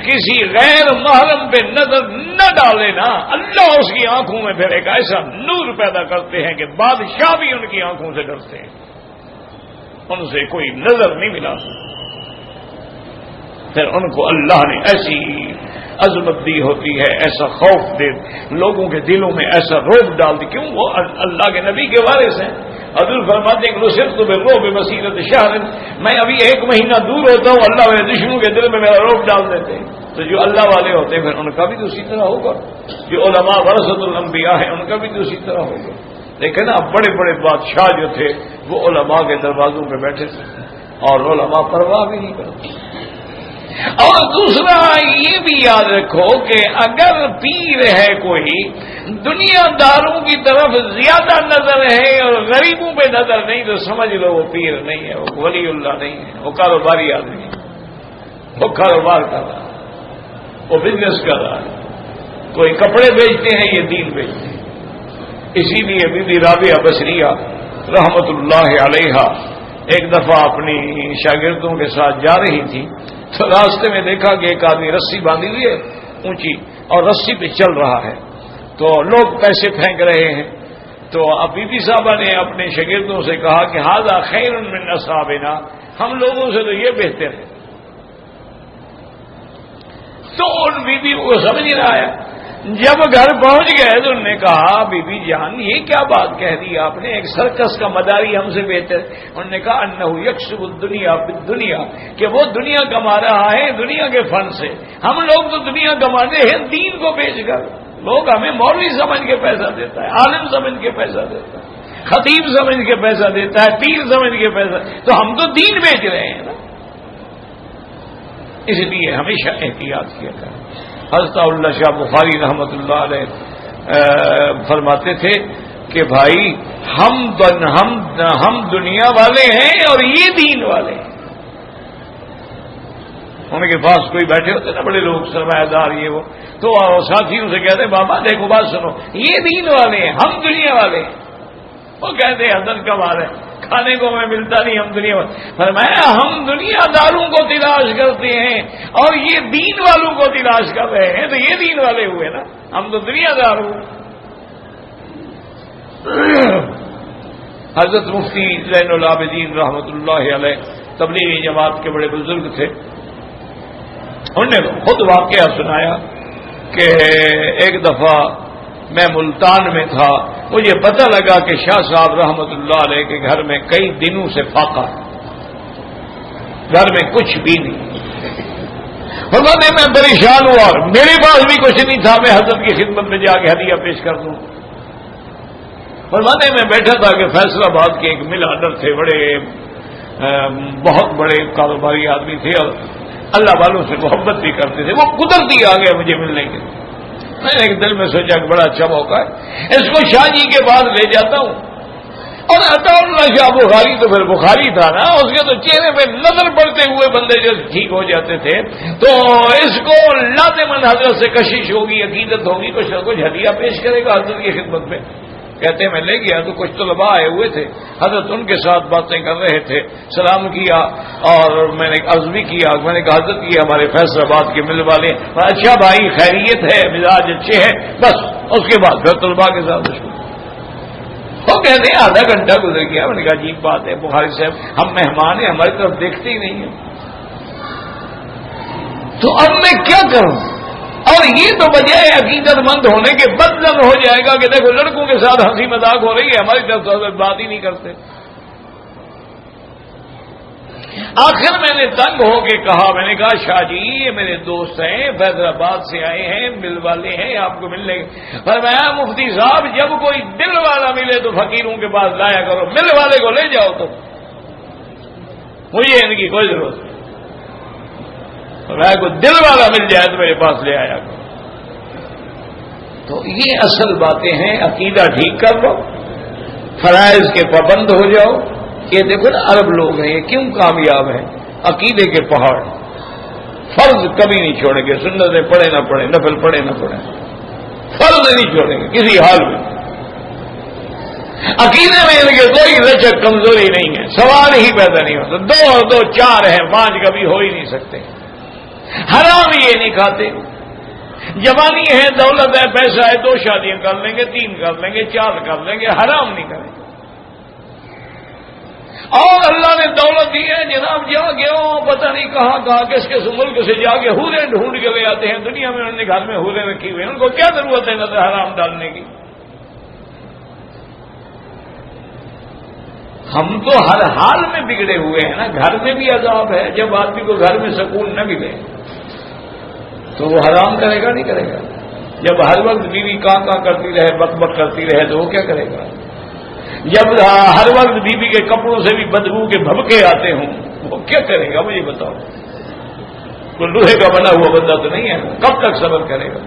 کسی غیر محرم پہ نظر نہ ڈالے نا، اللہ اس کی آنکھوں میں پھر ایک ایسا نور پیدا کرتے ہیں کہ بادشاہ بھی ان کی آنکھوں سے ڈرتے ہیں، ان سے کوئی نظر نہیں ملا سکتا۔ پھر ان کو اللہ نے ایسی عظمت دی ہوتی ہے، ایسا خوف دے لوگوں کے دلوں میں، ایسا روب ڈال دی، کیوں؟ وہ اللہ کے نبی کے وارث ہیں۔ حضور فرماتے ہیں کہ صرف تو روب بصیرت شہر، میں ابھی 1 مہینہ دور ہوتا ہوں، اللہ میرے دشمنوں کے دل میں میرا روب ڈال دیتے ہیں۔ تو جو اللہ والے ہوتے ہیں پھر ان کا بھی تو اسی طرح ہوگا، جو علماء ورثۃ الانبیاء ہیں ان کا بھی تو اسی طرح ہوگا۔ لیکن اب بڑے بڑے بادشاہ جو تھے وہ علماء کے دروازوں پہ بیٹھے تھے اور علماء پرواہ بھی نہیں کرتے۔ اور دوسرا یہ بھی یاد رکھو کہ اگر پیر ہے کوئی، دنیا داروں کی طرف زیادہ نظر ہے اور غریبوں پہ نظر نہیں، تو سمجھ لو وہ پیر نہیں ہے، وہ ولی اللہ نہیں ہے، وہ کاروباری آدمی ہے، وہ کاروبار کر رہا ہے، وہ بزنس کر رہا ہے، کوئی کپڑے بیچتے ہیں، یہ دین بیچتے ہیں۔ اسی لیے بی بی رابعہ بصریہ رحمت اللہ علیہا ایک دفعہ اپنی شاگردوں کے ساتھ جا رہی تھی، تو راستے میں دیکھا کہ ایک آدمی رسی باندھی ہوئی ہے اونچی اور رسی پہ چل رہا ہے، تو لوگ پیسے پھینک رہے ہیں۔ تو اب بی بی صاحبہ نے اپنے شاگردوں سے کہا کہ ھذا خیر من اصحابنا، ہم لوگوں سے تو یہ بہتر ہے۔ تو ان بی بی کو سمجھ نہ آیا، جب گھر پہنچ گئے تو انہوں نے کہا بی بی جان یہ کیا بات کہہ دی آپ نے، ایک سرکس کا مداری ہم سے بہتر۔ انہوں نے کہا انہ یکسب الدنیا بالدنیا، کہ وہ دنیا کما رہا ہے دنیا کے فن سے، ہم لوگ تو دنیا کماتے ہیں دین کو بیچ کر۔ لوگ ہمیں مولوی سمجھ کے پیسہ دیتا ہے، عالم سمجھ کے پیسہ دیتا ہے، خطیب سمجھ کے پیسہ دیتا ہے، پیر سمجھ کے پیسہ، تو ہم تو دین بیچ رہے ہیں نا۔ اس لیے ہمیشہ احتیاط کیا کریں۔ حضرت اللہ شاہ بخاری رحمۃ اللہ علیہ فرماتے تھے کہ بھائی ہم دنیا والے ہیں اور یہ دین والے ہیں. ان کے پاس کوئی بیٹھے ہوتے نا بڑے لوگ سرمایہ دار یہ وہ، تو ساتھیوں سے کہتے بابا دیکھو بات سنو، یہ دین والے ہیں ہم دنیا والے ہیں. وہ کہتے ہیں حضرت کا بات ہے کھانے کو میں ملتا نہیں ہم دنیا والے. فرمایا ہم دنیا داروں کو تلاش کرتے ہیں اور یہ دین والوں کو تلاش کر رہے ہیں، تو یہ دین والے ہوئے نا، ہم تو دنیا دار ہوئے. حضرت مفتی زین العابدین رحمۃ اللہ علیہ تبلیغی جماعت کے بڑے بزرگ تھے. انہوں نے خود واقعہ سنایا کہ ایک دفعہ میں ملتان میں تھا، مجھے پتہ لگا کہ شاہ صاحب رحمۃ اللہ علیہ کے گھر میں کئی دنوں سے فاقہ ہے، گھر میں کچھ بھی نہیں. فرماتے میں پریشان ہوا اور میرے پاس بھی کچھ نہیں تھا میں حضرت کی خدمت میں جا کے ہدیہ پیش کر دوں. فرماتے میں بیٹھا تھا کہ فیصل آباد کے ایک مل آڈر تھے، بہت بڑے کاروباری آدمی تھے اور اللہ والوں سے محبت بھی کرتے تھے. وہ قدرتی آ گیا مجھے ملنے کے. میں نے ایک دل میں سوچا کہ بڑا اچھا موقع ہے، اس کو شاہ جی کے پاس لے جاتا ہوں. اور عطا اللہ شاہ بخاری تو پھر بخاری تھا نا، اس کے تو چہرے پہ نظر پڑتے ہوئے بندے جو ٹھیک ہو جاتے تھے، تو اس کو لازماً حضرت سے کشش ہوگی، عقیدت ہوگی، کچھ نہ کچھ ہدیہ پیش کرے گا حضرت کی خدمت میں. کہتے ہیں میں لے گیا تو کچھ طلباء آئے ہوئے تھے، حضرت ان کے ساتھ باتیں کر رہے تھے. سلام کیا اور میں نے عرض بھی کیا، میں نے کہا حضرت یہ ہمارے فیصل آباد کے مل والے. اچھا بھائی خیریت ہے، مزاج اچھے ہیں، بس. اس کے بعد پھر طلباء کے ساتھ وہ کہتے ہیں آدھا گھنٹہ گزر گیا. میں نے کہا عجیب بات ہے بخاری صاحب، ہم مہمان ہیں، ہماری طرف دیکھتے ہی نہیں ہیں. تو اب میں کیا کروں؟ اور یہ تو بجائے عقیدت مند ہونے کے بدزن ہو جائے گا کہ دیکھو لڑکوں کے ساتھ ہنسی مذاق ہو رہی ہے، ہماری طرف تو بات ہی نہیں کرتے. آخر میں نے تنگ ہو کے کہا، میں نے کہا شاہ جی یہ میرے دوست ہیں، فیض آباد سے آئے ہیں، مل والے ہیں، آپ کو ملنے. فرمایا مفتی صاحب جب کوئی دل والا ملے تو فقیروں کے پاس لایا کرو، مل والے کو لے جاؤ، تو مجھے ان کی کوئی ضرورت نہیں. کوئی دل والا مل جائے تو میرے پاس لے آیا کرو. تو یہ اصل باتیں ہیں. عقیدہ ٹھیک کر لو، فرائض کے پابند ہو جاؤ. یہ دیکھو نا عرب لوگ ہیں یہ کیوں کامیاب ہیں؟ عقیدے کے پہاڑ. فرض کبھی نہیں چھوڑیں گے، سنتیں پڑھے نہ پڑھیں، نفل پڑھے نہ پڑھیں، فرض نہیں چھوڑیں گے کسی حال میں. عقیدے میں ان کے کوئی لچک کمزوری نہیں ہے، سوال ہی پیدا نہیں ہوتا. 2 اور 2 4 ہیں، 5 کبھی ہو ہی نہیں سکتے. حرام یہ نہیں کھاتے. جوانی ہے، دولت ہے، پیسہ ہے، 2 شادیاں کر لیں گے، 3 کر لیں گے، 4 کر لیں گے، حرام نہیں کریں گے. اور اللہ نے دولت دی ہے جناب، جا گیا پتہ نہیں کہاں کس کس ملک سے جا کے حوریں ڈھونڈ کے لے آتے ہیں. دنیا میں انہوں نے گھر میں حوریں رکھی ہوئی ہیں، ان کو کیا ضرورت ہے نظر حرام ڈالنے کی؟ ہم تو ہر حال میں بگڑے ہوئے ہیں نا. گھر میں بھی عذاب ہے. جب آدمی کو گھر میں سکون نہ ملے تو وہ حرام کرے گا نہیں کرے گا. جب ہر وقت بیوی کاں کرتی رہے، بک بک کرتی رہے تو وہ کیا کرے گا؟ جب ہر وقت بیوی کے کپڑوں سے بھی بدبو کے بھبکے آتے ہوں وہ کیا کرے گا؟ مجھے بتاؤ. کوئی لوہے کا بنا ہوا بندہ تو نہیں ہے، کب تک صبر کرے گا؟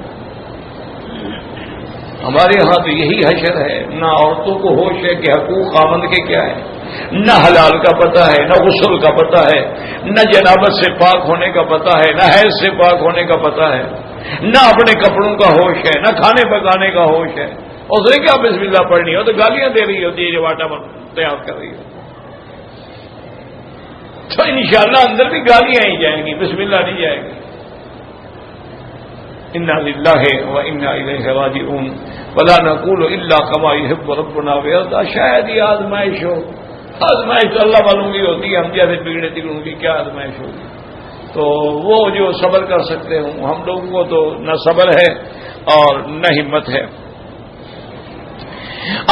ہمارے ہاں تو یہی حشر ہے. نہ عورتوں کو ہوش ہے کہ حقوق خاوند کے کیا ہے، نہ حلال کا پتہ ہے، نہ غسل کا پتہ ہے، نہ جنابت سے پاک ہونے کا پتہ ہے، نہ حیض سے پاک ہونے کا پتہ ہے، نہ اپنے کپڑوں کا ہوش ہے، نہ کھانے پکانے کا ہوش ہے. اس نے کیا بسم اللہ پڑھنی ہو تو گالیاں دے رہی ہوتی ہے جو آٹا تیار کر رہی ہے. تو انشاءاللہ اندر بھی گالیاں ہی جائیں گی، بسم اللہ نہیں جائے گی. انا للہ و انا الیہ راجعون ولا نقول الا كما يحب ربنا ويرضى. شاید یہ آزمائش ہو. آزمائش تو اللہ والوں کی ہوتی ہے، ہم جیسے بگڑے دلوں کی کیا آزمائش ہوگی؟ تو وہ جو صبر کر سکتے ہوں، ہم لوگوں کو تو نہ صبر ہے اور نہ ہمت ہے.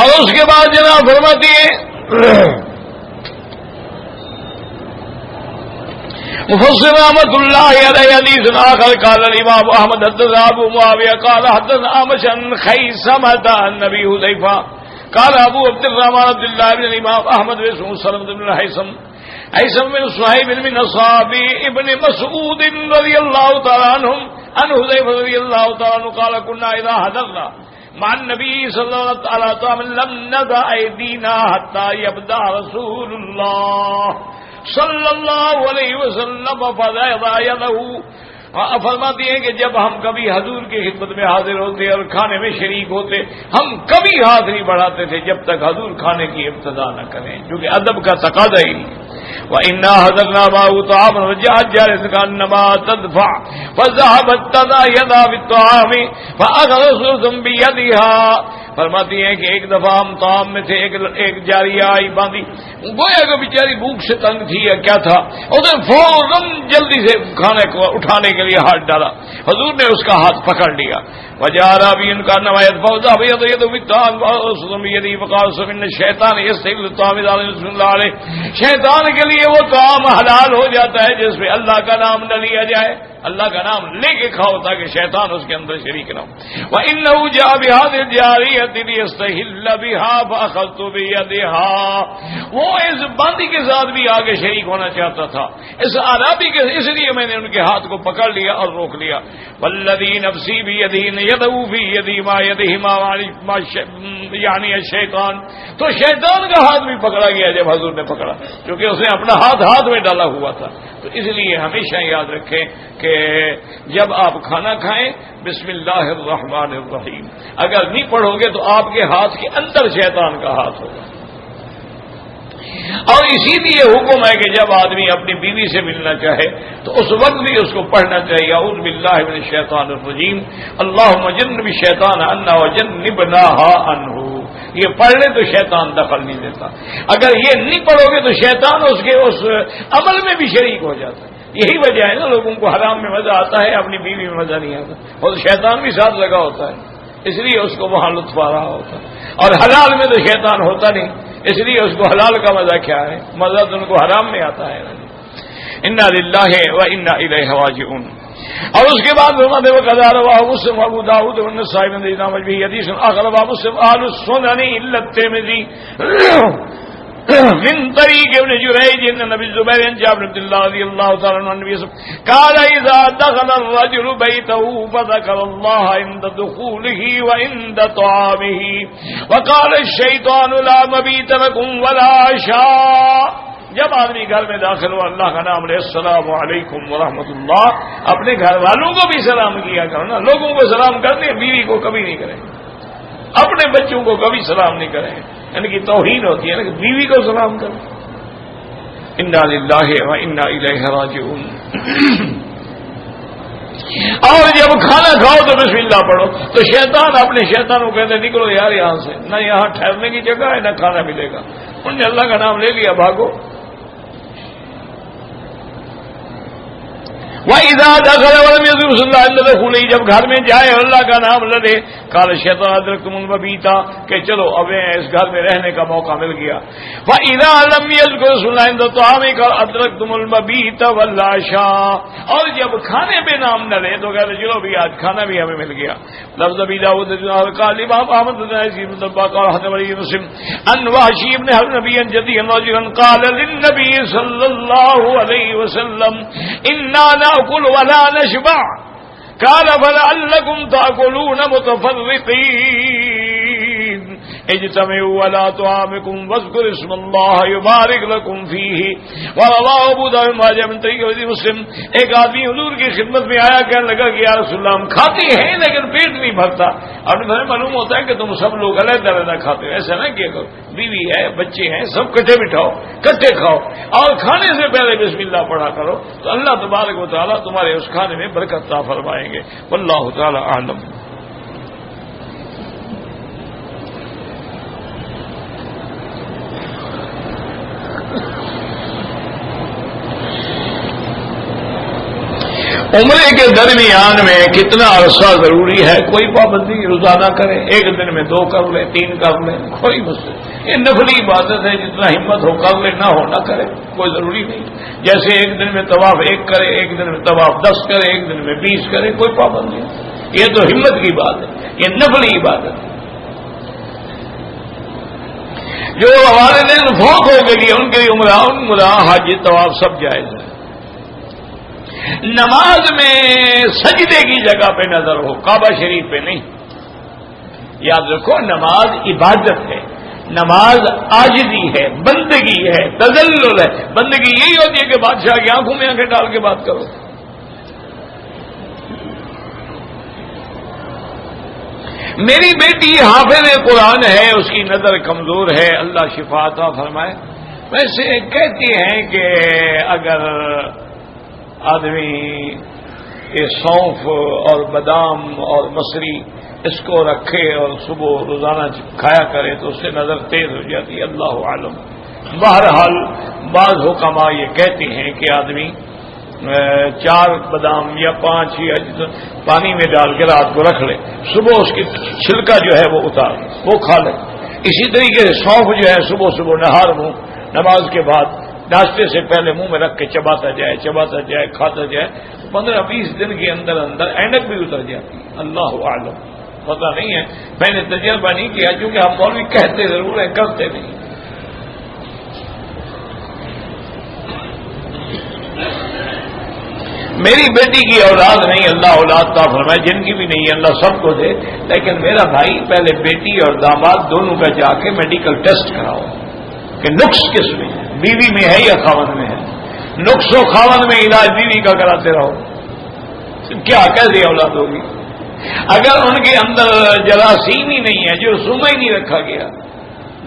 اور اس کے بعد جناب فرماتی ہے مفسر رحمۃ اللہ علیہ حدیث آخر قال الامام احمد حدثنا ابو معاویہ قال حدثنا اعمش عن خیثمۃ عن ابی حذیفہ قال ابو عبد الرحمن عبد الله بن الامام احمد بن سلمة بن الهيثم بن صہیب بن اصحاب ابن مسعود رضی اللہ تعالی عنہم عن حذیفہ رضی اللہ تعالی عنہ قال كنا اذا حضرنا مان نبی صلی اللہ تعالی وسلم لم نضع ایدینا حتی یبدأ رسول اللہ صلی اللہ علیہ وسلم فضع یدہ. فرماتی ہیں کہ جب ہم کبھی حضور کی خدمت میں حاضر ہوتے اور کھانے میں شریک ہوتے ہم کبھی ہاتھ نہیں بڑھاتے تھے جب تک حضور کھانے کی ابتدا نہ کریں، کیونکہ ادب کا تقاضا ہی نہیں. وَإِنَّا حَضَرْنَا مَعَهُ طَعَامًا وَجَاءَتْ جَارِيَةٌ كَأَنَّمَا تَدْفَعُ فَذَهَبَتْ تَضَعُ بِالطَّعَامِ فَأَخَذَ رَسُولٌ بِيَدِهَا. فرماتی ہیں کہ ایک دفعہ ہم طعام میں تھے، ایک جاریہ آئی باندھی، گویا کہ بیچاری بھوک سے تنگ تھی یا کیا تھا، اس نے فوراً جلدی سے کھانے کو اٹھانے کے لیے ہاتھ ڈالا. حضور نے اس کا ہاتھ پکڑ لیا. وجارا بھی ان کا نوایت فوزا بھیا تو یہ تو شیطان رسول اللہ علیہ، شیطان کے لیے وہ طعام حلال ہو جاتا ہے جس میں اللہ کا نام نہ لیا جائے، اللہ کا نام لے کے کھاؤ تاکہ شیطان اس کے اندر شریک نہ ہو. وَإِنَّهُ جَاءَ بِهَذِهِ الْجَارِيَةِ لِيَسْتَحِلَّ بِهَا فَأَخَذْتُ بِيَدِهَا. وہ اس باندی کے ساتھ بھی آگے شریک ہونا چاہتا تھا، اس عربی کے، اس لیے میں نے ان کے ہاتھ کو پکڑ لیا اور روک لیا. وَالَّذِي نَفْسِي بِيَدِهِ يَدْعُو فِي يَدِهِ مَا يَدِهِ یعنی الشیطان. تو شیطان کا ہاتھ بھی پکڑا گیا جب حضور نے پکڑا، کیونکہ اس نے اپنا ہاتھ میں ڈالا ہوا تھا. تو اس لیے ہمیشہ یاد رکھیں کہ جب آپ کھانا کھائیں بسم اللہ الرحمن الرحیم، اگر نہیں پڑھو گے تو آپ کے ہاتھ کے اندر شیطان کا ہاتھ ہوگا. اور اسی لیے حکم ہے کہ جب آدمی اپنی بیوی سے ملنا چاہے تو اس وقت بھی اس کو پڑھنا چاہیے اعوذ باللہ من الشیطان الرجیم اللہم جنب الشیطان عنا وجنبناها عنہ. یہ پڑھ لے تو شیطان دخل نہیں دیتا. اگر یہ نہیں پڑھو گے تو شیطان اس کے اس عمل میں بھی شریک ہو جاتا ہے. یہی وجہ ہے نا لوگوں کو حرام میں مزہ آتا ہے، اپنی بیوی میں مزہ نہیں آتا، اور شیطان بھی ساتھ لگا ہوتا ہے، اس لیے اس کو وہاں لطف آ رہا ہوتا ہے. اور حلال میں تو شیطان ہوتا نہیں، اس لیے اس کو حلال کا مزہ کیا ہے، مزہ تو ان کو حرام میں آتا ہے. انا للہ و انا الیہ راجعون. اور اس کے بعد فرماتے ہیں وقال رواه مسلم وابو داؤد والنسائی بن دینامج بھی حدیث آخر رواه مسلم اهل السنن الا الترمذی من طریق ابن جریج ان نبی زبیر بن جابر بن الله رضی اللہ تعالی عنہ النبی قال اذا دخل الرجل بيته فذكر الله عند دخوله وعند طعامه وقال الشيطان لا مبيت لكم ولا عشاء. جب آدمی گھر میں داخل ہو اللہ کا نام لے السلام علیکم ورحمۃ اللہ، اپنے گھر والوں کو بھی سلام کیا کرو نا. لوگوں کو سلام کرتے ہیں، بیوی کو کبھی نہیں کریں، اپنے بچوں کو کبھی سلام نہیں کریں، ان کی توہین ہوتی ہے نا کہ بیوی کو سلام کریں. انا للہ و انا الیہ راجعون. اور جب کھانا کھاؤ تو بسم اللہ پڑھو. تو شیطان اپنے شیطان کو کہتے نکلو یار یہاں سے، نہ یہاں ٹھہرنے کی جگہ ہے نہ کھانا ملے گا. انہوں نے اللہ کا نام لے لیا، بھاگو. وَإِذَا دَخَلَ وَلَمْ يَذْكُرِ اسْمَ اللَّهِ عِندَ دُخُولِهِ، جب گھر میں جائے اور اللہ کا نام نہ لے قال الشیطان أَدْرَكْتُمُ الْمَبِيتَ، کہ چلو اب اس گھر میں رہنے کا موقع مل گیا. وَإِذَا لَمْ يَذْكُرِ اسْمَ اللَّهِ عِندَ الطَّعَامِ قال أَدْرَكْتُمُ الْمَبِيتَ وَالْعَشَاءَ. اور جب کھانے پہ نام نہ لے تو کہتے چلو بھی آج کھانا بھی ہمیں مل گیا. لفظ ابی داؤد قال امام احمد بن مطبق اور حدیث علی مسلم ان وحشی بن حرب نبی جدی رجلا قال للنبي صلى الله عليه وسلم انا ناكل ولا نشبع قال فلعلكم تاكلون متفرقين اجتمعوا ولا طعامكم واذكر اسم الله يبارك لكم فيه ورواه ابو داؤد ماجہ من طریق مسلم. ایک آدمی حضور کی خدمت میں آیا، کہنے لگا کہ یا رسول اللہ ہم کھاتے ہیں لیکن پیٹ نہیں بھرتا. اور ہمیں معلوم ہوتا ہے کہ تم سب لوگ علیحدہ علیحدہ کھاتے ہو، ایسا نہ کیا کرو، بیوی ہے بچے ہیں سب کٹھے بٹھاؤ کٹھے کھاؤ اور کھانے سے پہلے بسم اللہ پڑھا کرو تو اللہ تبارک و تعالیٰ تمہارے اس کھانے میں برکت عطا فرمائیں گے. واللہ تعالی اعلم. عمرے کے درمیان میں کتنا عرصہ ضروری ہے؟ کوئی پابندی روزانہ کرے، ایک دن میں 2 کر لے 3 کر لے، کوئی مسئلہ. یہ نفلی عبادت ہے، جتنا ہمت ہو کر لے، نہ ہو نہ کرے، کوئی ضروری نہیں. جیسے ایک دن میں طواف 1 کرے، ایک دن میں طواف 10 کرے، ایک دن میں 20 کرے، کوئی پابندی نہیں. یہ تو ہمت کی بات ہے، یہ نفلی عبادت ہے. جو ہمارے دن فوت ہو گئی ان کے لیے عمرہ حج طواف سب جائز ہے. نماز میں سجدے کی جگہ پہ نظر ہو، کعبہ شریف پہ نہیں. یاد رکھو نماز عبادت ہے، نماز عاجزی ہے، بندگی ہے، تذلل ہے. بندگی یہی ہوتی ہے کہ بادشاہ کی آنکھوں میں آنکھیں ڈال کے بات کرو. میری بیٹی حافظ قرآن ہے، اس کی نظر کمزور ہے، اللہ شفا عطا فرمائے. ویسے کہتی ہیں کہ اگر آدمی یہ سونف اور بادام اور مصری اس کو رکھے اور صبح روزانہ کھایا کرے تو اس سے نظر تیز ہو جاتی ہے، اللہ عالم. بہرحال بعض حکماء یہ کہتے ہیں کہ آدمی 4 بادام یا 5 یا پانی میں ڈال کے رات کو رکھ لے، صبح اس کی چھلکا جو ہے وہ اتار وہ کھا لے. اسی طریقے سے سونف جو ہے صبح صبح نہار منہ نماز کے بعد ناشتے سے پہلے منہ میں رکھ کے چباتا جائے کھاتا جائے. 15-20 دن کے اندر اندر اینک بھی اتر جاتی ہے، اللہ عالم. پتہ نہیں ہے، میں نے تجربہ نہیں کیا کیونکہ ہم مولوی کہتے ضرور ہیں کرتے نہیں. میری بیٹی کی اولاد نہیں، اللہ اولاد کا فرمائے، جن کی بھی نہیں ہے اللہ سب کو دے. لیکن میرا بھائی پہلے بیٹی اور داماد دونوں کا جا کے میڈیکل ٹیسٹ کراؤ کہ نقص کس میں ہے، بیوی میں ہے یا خاوند میں ہے. نقص و خاوند میں علاج بیوی کا کراتے رہو، کیا کیسی اولاد ہوگی. اگر ان کے اندر جراثیم ہی نہیں ہے، جو رسومہ ہی نہیں رکھا گیا،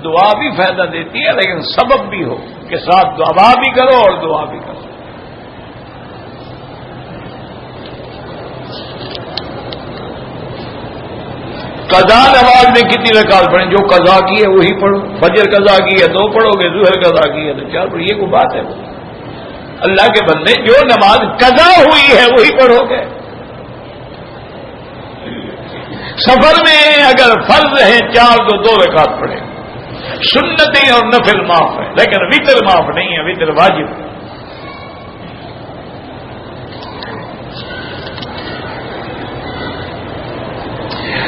دعا بھی فائدہ دیتی ہے لیکن سبب بھی ہو کہ ساتھ دعا بھی کرو اور دعا بھی کرو. قضا نماز میں کتنی رکعت پڑھیں؟ جو قضا کی ہے وہی پڑھو. فجر قضا کی ہے 2 پڑھو گے، ظہر قضا کی ہے تو 4 پڑھو. یہ کوئی بات ہے؟ اللہ کے بندے جو نماز قضا ہوئی ہے وہی پڑھو گے. سفر میں اگر فرض ہے 4 تو 2 رکعت پڑھیں. سنتیں اور نفل معاف ہے لیکن وتر معاف نہیں ہے، وتر واجب.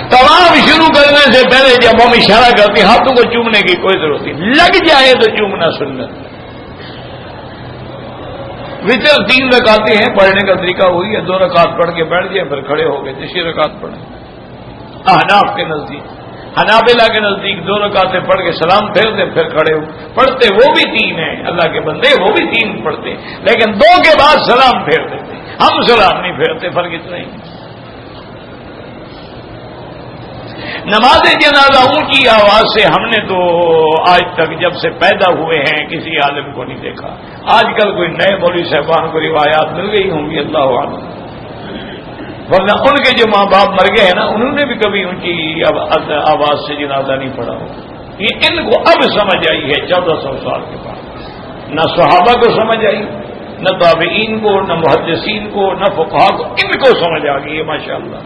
طواف شروع کرنے سے پہلے جب ہم اشارہ کرتے ہیں ہاتھوں کو چومنے کی کوئی ضرورت نہیں، لگ جائے تو چومنا سنت. وتر 3 رکعتیں ہیں، پڑھنے کا طریقہ وہی ہے. 2 رکعت پڑھ کے بیٹھ جائیں پھر کھڑے ہو گئے، 3 رکعت پڑھیں. احناف کے نزدیک، حنابلہ کے نزدیک 2 رکعتیں پڑھ کے سلام پھیرتے پھر کھڑے ہو. پڑھتے وہ بھی 3 ہیں، اللہ کے بندے وہ بھی 3 پڑھتے لیکن 2 کے بعد سلام پھیر دیتے. ہم سلام نہیں پھیرتے، فرق اتنا ہی. نماز جنازہ اونچی آواز سے ہم نے تو آج تک جب سے پیدا ہوئے ہیں کسی عالم کو نہیں دیکھا. آج کل کوئی نئے مولوی صاحبان کو روایات مل گئی ہوں گی، اللہ عالم. ورنہ ان کے جو ماں باپ مر گئے ہیں نا، انہوں نے بھی کبھی اونچی آواز سے جنازہ نہیں پڑھا ہو. یہ ان کو اب سمجھ آئی ہے 1400 سال کے بعد. نہ صحابہ کو سمجھ آئی، نہ تابعین کو، نہ محدثین کو، نہ فقہا کو. ان کو سمجھ آ گئی ہے ماشاءاللہ.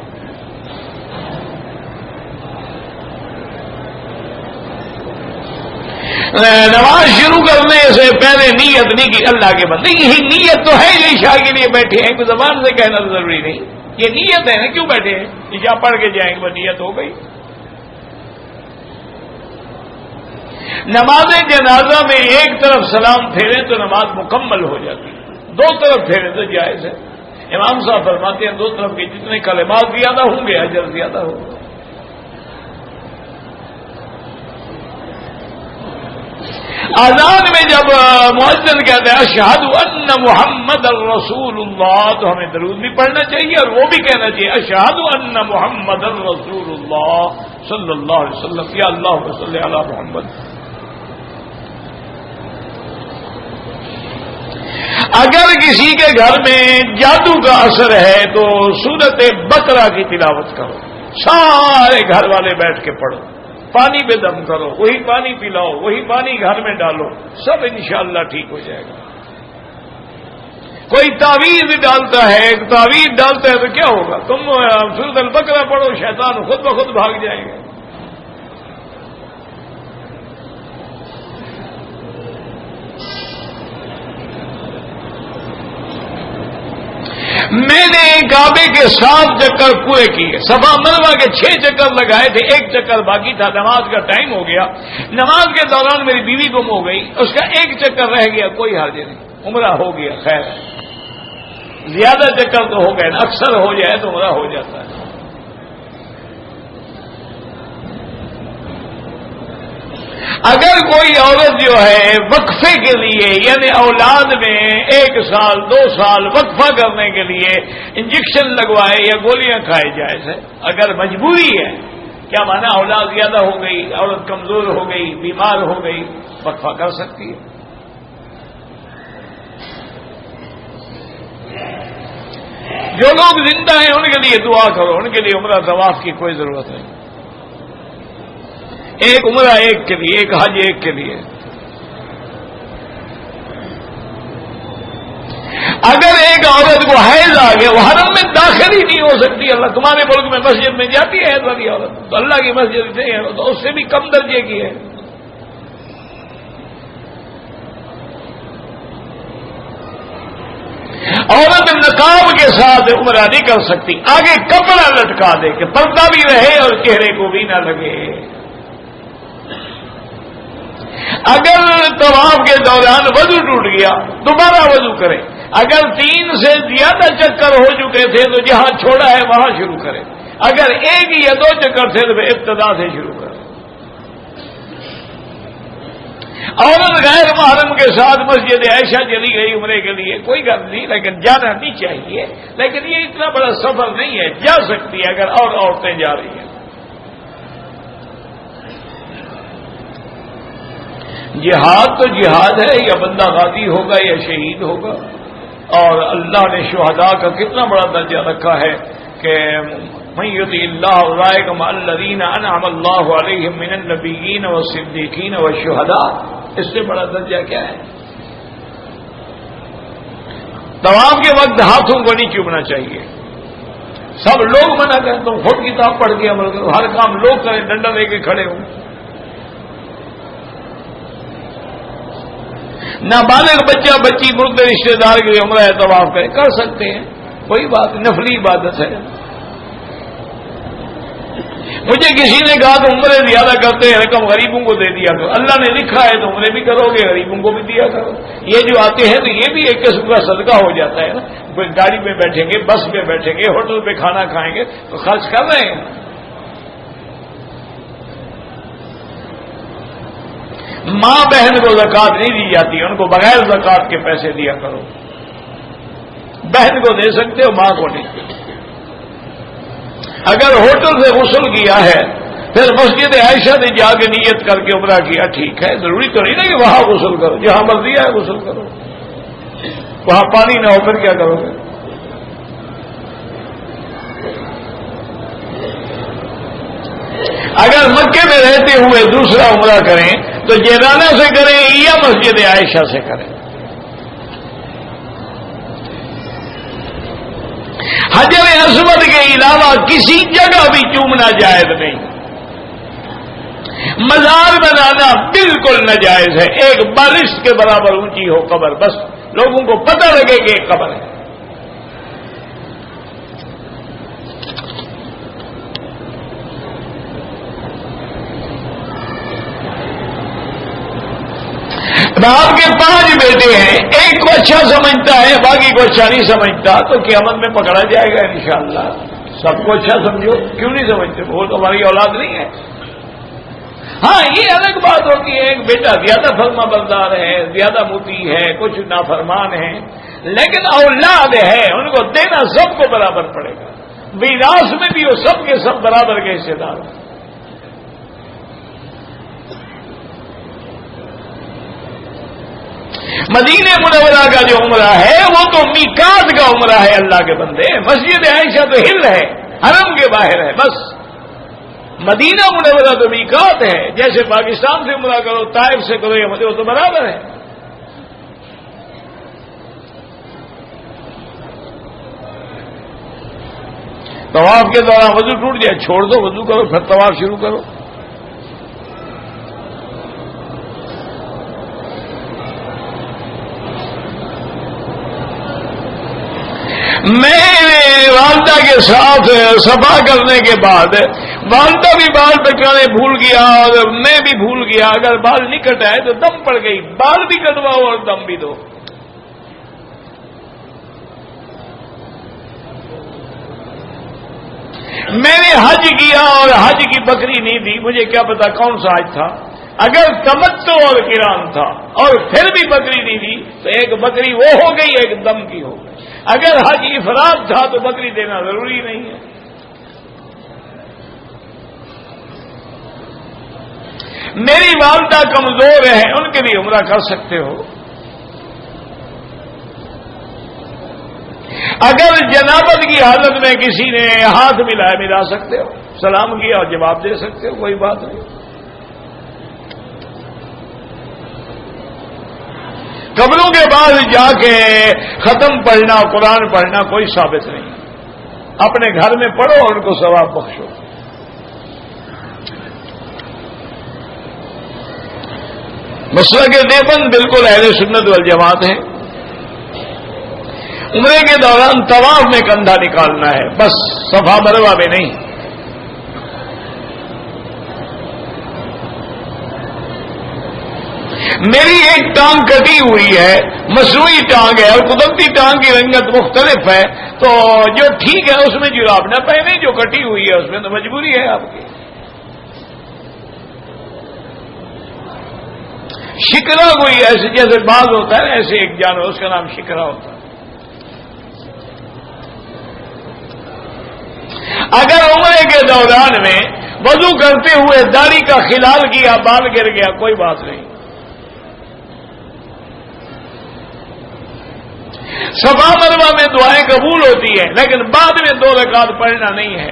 نماز شروع کرنے سے پہلے نیت نہیں کی، اللہ کے بندے یہی نیت تو ہے. یہ عشاء کے لیے بیٹھے ہیں، کوئی زبان سے کہنا ضروری نہیں. یہ نیت ہے نا، کیوں بیٹھے ہیں؟ عشاء پڑھ کے جائیں گے، وہ نیت ہو گئی. نماز جنازہ میں ایک طرف سلام پھیرے تو نماز مکمل ہو جاتی ہے، 2 طرف پھیرے تو جائز ہے. امام صاحب فرماتے ہیں 2 طرف کے جتنے کلمات زیادہ ہوں گے اجر زیادہ ہوگا. اذان میں جب مؤذن کہتے ہیں اشہد ان محمد الرسول اللہ تو ہمیں درود بھی پڑھنا چاہیے اور وہ بھی کہنا چاہیے اشہد ان محمد الرسول اللہ صلی اللہ علیہ وسلم، یا اللہ صلی علی محمد. اگر کسی کے گھر میں جادو کا اثر ہے تو سورت بقرہ کی تلاوت کرو، سارے گھر والے بیٹھ کے پڑھو. پانی پہ دم کرو، وہی پانی پلاؤ، وہی پانی گھر میں ڈالو، سب انشاءاللہ ٹھیک ہو جائے گا. کوئی تعویذ ڈالتا ہے، تعویذ ڈالتا ہے تو کیا ہوگا؟ تم سورۃ البقرہ پڑھو، شیطان خود بخود بھاگ جائیں گے. میں نے کعبے کے 7 چکر پورے کیے، صفا مروا کے 6 چکر لگائے تھے، 1 چکر باقی تھا. نماز کا ٹائم ہو گیا، نماز کے دوران میری بیوی گم ہو گئی، اس کا 1 چکر رہ گیا، کوئی حرج نہیں، عمرہ ہو گیا. خیر زیادہ چکر تو ہو گئے نا، اکثر ہو جائے تو عمرہ ہو جاتا ہے. اگر کوئی عورت جو ہے وقفے کے لیے یعنی اولاد میں 1 سال 2 سال وقفہ کرنے کے لیے انجیکشن لگوائے یا گولیاں کھائے جائز ہے، اگر مجبوری ہے، کیا مانا اولاد زیادہ ہو گئی، عورت کمزور ہو گئی، بیمار ہو گئی، وقفہ کر سکتی ہے۔ جو لوگ زندہ ہیں ان کے لیے دعا کرو، ان کے لیے عمرہ طواف کی کوئی ضرورت نہیں، ایک عمرہ ایک کے لیے، ایک حج ایک کے لیے۔ اگر ایک عورت کو حیض آ گیا، وہ حرم میں داخل ہی نہیں ہو سکتی، اللہ تمہارے ملک میں مسجد میں جاتی ہے حیض والی عورت، تو اللہ کی مسجد نہیں ہے تو اس سے بھی کم درجے کی ہے۔ عورت نقاب کے ساتھ عمرہ نہیں کر سکتی، آگے کپڑا لٹکا دے کہ پردہ بھی رہے اور چہرے کو بھی نہ لگے۔ اگر طواف کے دوران وضو ٹوٹ گیا دوبارہ وضو کرے، اگر 3 سے زیادہ چکر ہو چکے تھے تو جہاں چھوڑا ہے وہاں شروع کرے، اگر 1 یا 2 چکر تھے تو ابتدا سے شروع کرے۔ عورت غیر محرم کے ساتھ مسجد عائشہ چلی گئی عمرے کے لیے، کوئی گل نہیں، لیکن جانا نہیں چاہیے، لیکن یہ اتنا بڑا سفر نہیں ہے، جا سکتی ہے اگر اور عورتیں جا رہی ہیں۔ جہاد تو جہاد ہے، یا بندہ غازی ہوگا یا شہید ہوگا، اور اللہ نے شہداء کا کتنا بڑا درجہ رکھا ہے کہ من یطع اللہ اولئک مع الذین انعم اللہ علیہم من النبیین والصدیقین والشہداء، اس سے بڑا درجہ کیا ہے؟ طواف کے وقت ہاتھوں کو نہیں چومنا چاہیے، سب لوگ منع کریں، تم خود کتاب پڑھ کے عمل کرو، ہر کام لوگ کریں، ڈنڈا لے کے کھڑے ہوں۔ نابالغ بچہ بچی مردے رشتے دار کے لیے عمرہ طواف کرے، کر سکتے ہیں، کوئی بات، نفلی عبادت ہے۔ مجھے کسی نے کہا تو عمرے زیادہ کرتے ہیں، رقم غریبوں کو دے دیا کرو، اللہ نے لکھا ہے تو عمرے بھی کرو گے، غریبوں کو بھی دیا کرو۔ یہ جو آتے ہیں تو یہ بھی ایک قسم کا صدقہ ہو جاتا ہے نا، گاڑی میں بیٹھیں گے، بس میں بیٹھیں گے، ہوٹل پہ کھانا کھائیں گے تو خرچ کر رہے ہیں۔ ماں بہن کو زکوٰۃ نہیں دی جاتی، ان کو بغیر زکوٰۃ کے پیسے دیا کرو، بہن کو دے سکتے ہو، ماں کو نہیں۔ اگر ہوٹل سے غسل کیا ہے پھر مسجد عائشہ نے جا کے نیت کر کے عمرہ کیا، ٹھیک ہے، ضروری تو نہیں نا کہ وہاں غسل کرو، جہاں مرضی ہے غسل کرو، وہاں پانی نہ ہو پھر کیا کرو گے؟ اگر مکے میں رہتے ہوئے دوسرا عمرہ کریں تو جیرانہ سے کریں یا مسجد عائشہ سے کریں۔ حجر اسود کے علاوہ کسی جگہ بھی چومنا جائز نہیں، مزار بنانا بالکل ناجائز ہے، ایک بالشت کے برابر اونچی ہو قبر، بس لوگوں کو پتہ لگے کہ ایک قبر ہے۔ باپ کے 5 بیٹے ہیں، ایک کو اچھا سمجھتا ہے باقی کو اچھا نہیں سمجھتا تو قیامت میں پکڑا جائے گا انشاءاللہ۔ سب کو اچھا سمجھو، کیوں نہیں سمجھتے؟ وہ تو ہماری اولاد نہیں ہے۔ ہاں یہ الگ بات ہوتی ہے، ایک بیٹا زیادہ فرما بردار ہے، زیادہ مطیع ہے، کچھ نافرمان ہے، لیکن اولاد ہے، ان کو دینا سب کو برابر پڑے گا، میراث میں بھی وہ سب کے سب برابر کے حصے دار ہیں۔ مدینہ منورہ کا جو عمرہ ہے وہ تو میقات کا عمرہ ہے، اللہ کے بندے، مسجد عائشہ تو ہل ہے، حرم کے باہر ہے، بس مدینہ منورہ تو میقات ہے، جیسے پاکستان سے عمرہ کرو، طائف سے کرو، یہ وہ تو برابر ہے۔ طواف کے دوران وضو ٹوٹ جائے چھوڑ دو، وضو کرو پھر طواف شروع کرو۔ میں والدہ کے ساتھ صفا کرنے کے بعد والدہ بھی بال کٹوانے بھول گیا اور میں بھی بھول گیا، اگر بال نہیں کٹائے تو دم پڑ گئی، بال بھی کٹواؤ اور دم بھی دو۔ میں نے حج کیا اور حج کی بکری نہیں دی، مجھے کیا پتا کون سا حج تھا، اگر تمتع اور قران تھا اور پھر بھی بکری نہیں دی تو ایک بکری وہ ہو گئی، ایک دم کی ہو گئی۔ اگر حج افراد تھا تو بکری دینا ضروری نہیں ہے۔ میری والدہ کمزور ہے، ان کے لیے عمرہ کر سکتے ہو۔ اگر جنابت کی حالت میں کسی نے ہاتھ ملایا، ملا سکتے ہو، سلام کیا اور جواب دے سکتے ہو، کوئی بات نہیں۔ قبروں کے بعد جا کے ختم پڑھنا، قرآن پڑھنا کوئی ثابت نہیں۔ اپنے گھر میں پڑھو اور ان کو ثواب بخشو۔ مسلک دیوبند بالکل اہل سنت والجماعت ہیں۔ عمرے کے دوران طواف میں کندھا نکالنا ہے، بس صفا مروہ میں نہیں۔ میری ایک ٹانگ کٹی ہوئی ہے، مصنوعی ٹانگ ہے اور قدرتی ٹانگ کی رنگت مختلف ہے، تو جو ٹھیک ہے اس میں جراب نہ پہنے، جو کٹی ہوئی ہے اس میں تو مجبوری ہے آپ کی۔ شکرا کوئی ایسے جیسے باز ہوتا ہے ایسے ایک جانور، اس کا نام شکرا ہوتا ہے۔ اگر عمرے کے دوران میں وضو کرتے ہوئے داڑھی کا خلال کیا، بال گر گیا، کوئی بات نہیں۔ صفا مروہ میں دعائیں قبول ہوتی ہیں، لیکن بعد میں 2 رکعت پڑھنا نہیں ہے۔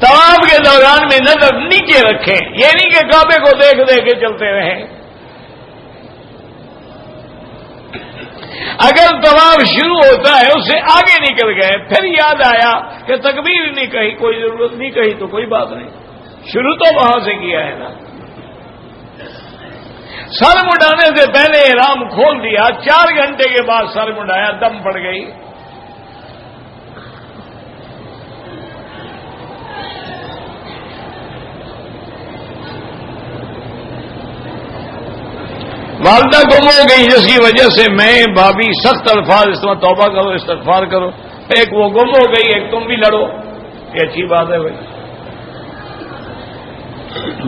طواف کے دوران میں نظر نیچے رکھیں، یہ نہیں کہ کعبے کو دیکھ دیکھ کے چلتے رہیں۔ اگر طواف شروع ہوتا ہے اس سے آگے نکل گئے، پھر یاد آیا کہ تکبیر نہیں کہی، کوئی ضرورت نہیں کہی تو کوئی بات نہیں، شروع تو وہاں سے کیا ہے نا۔ سر مڈانے سے پہلے احرام کھول دیا، 4 گھنٹے کے بعد سر مڈایا، دم پڑ گئی۔ والدہ گم ہو گئی جس کی وجہ سے میں بھابھی سخت الفاظ استعمال، توبہ کرو، استغفار کرو۔ ایک وہ گم ہو گئی، ایک تم بھی لڑو، یہ اچھی بات ہے بھائی۔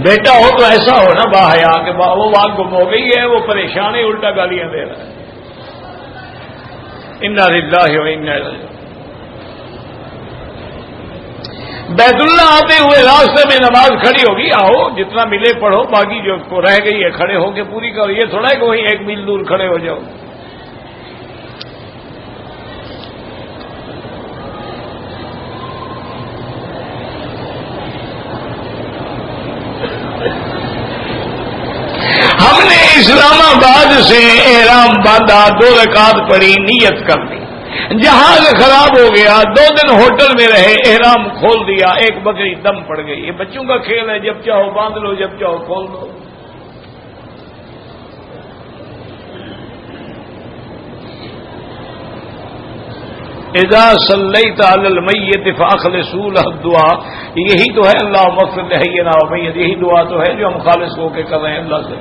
بیٹا ہو تو ایسا ہو نا باحیا کہ وہ وہاں گم ہو گئی ہے، وہ پریشان ہے، الٹا گالیاں دے رہا ہے۔ انا للہ و انا الیہ۔ بیت اللہ آتے ہوئے راستے میں نماز کھڑی ہوگی، آؤ جتنا ملے پڑھو، باقی جو رہ گئی ہے کھڑے ہو کے پوری کرو۔ یہ تھوڑا ہے کہ وہیں 1 میل دور کھڑے ہو جاؤ۔ ہم نے اسلام آباد سے احرام باندھا، 2 رکعت پڑھی، نیت کر لی، جہاز خراب ہو گیا، 2 دن ہوٹل میں رہے، احرام کھول دیا، ایک بکری دم پڑ گئی۔ یہ بچوں کا کھیل ہے، جب چاہو باندھ لو، جب چاہو کھول دو۔ اذا صلیت علی المیت فاخلصوا له الدعاء، یہی تو ہے اللہم اغفر لحینا ومیت، یہی دعا تو ہے جو ہم خالص ہو کے کر رہے ہیں اللہ سے۔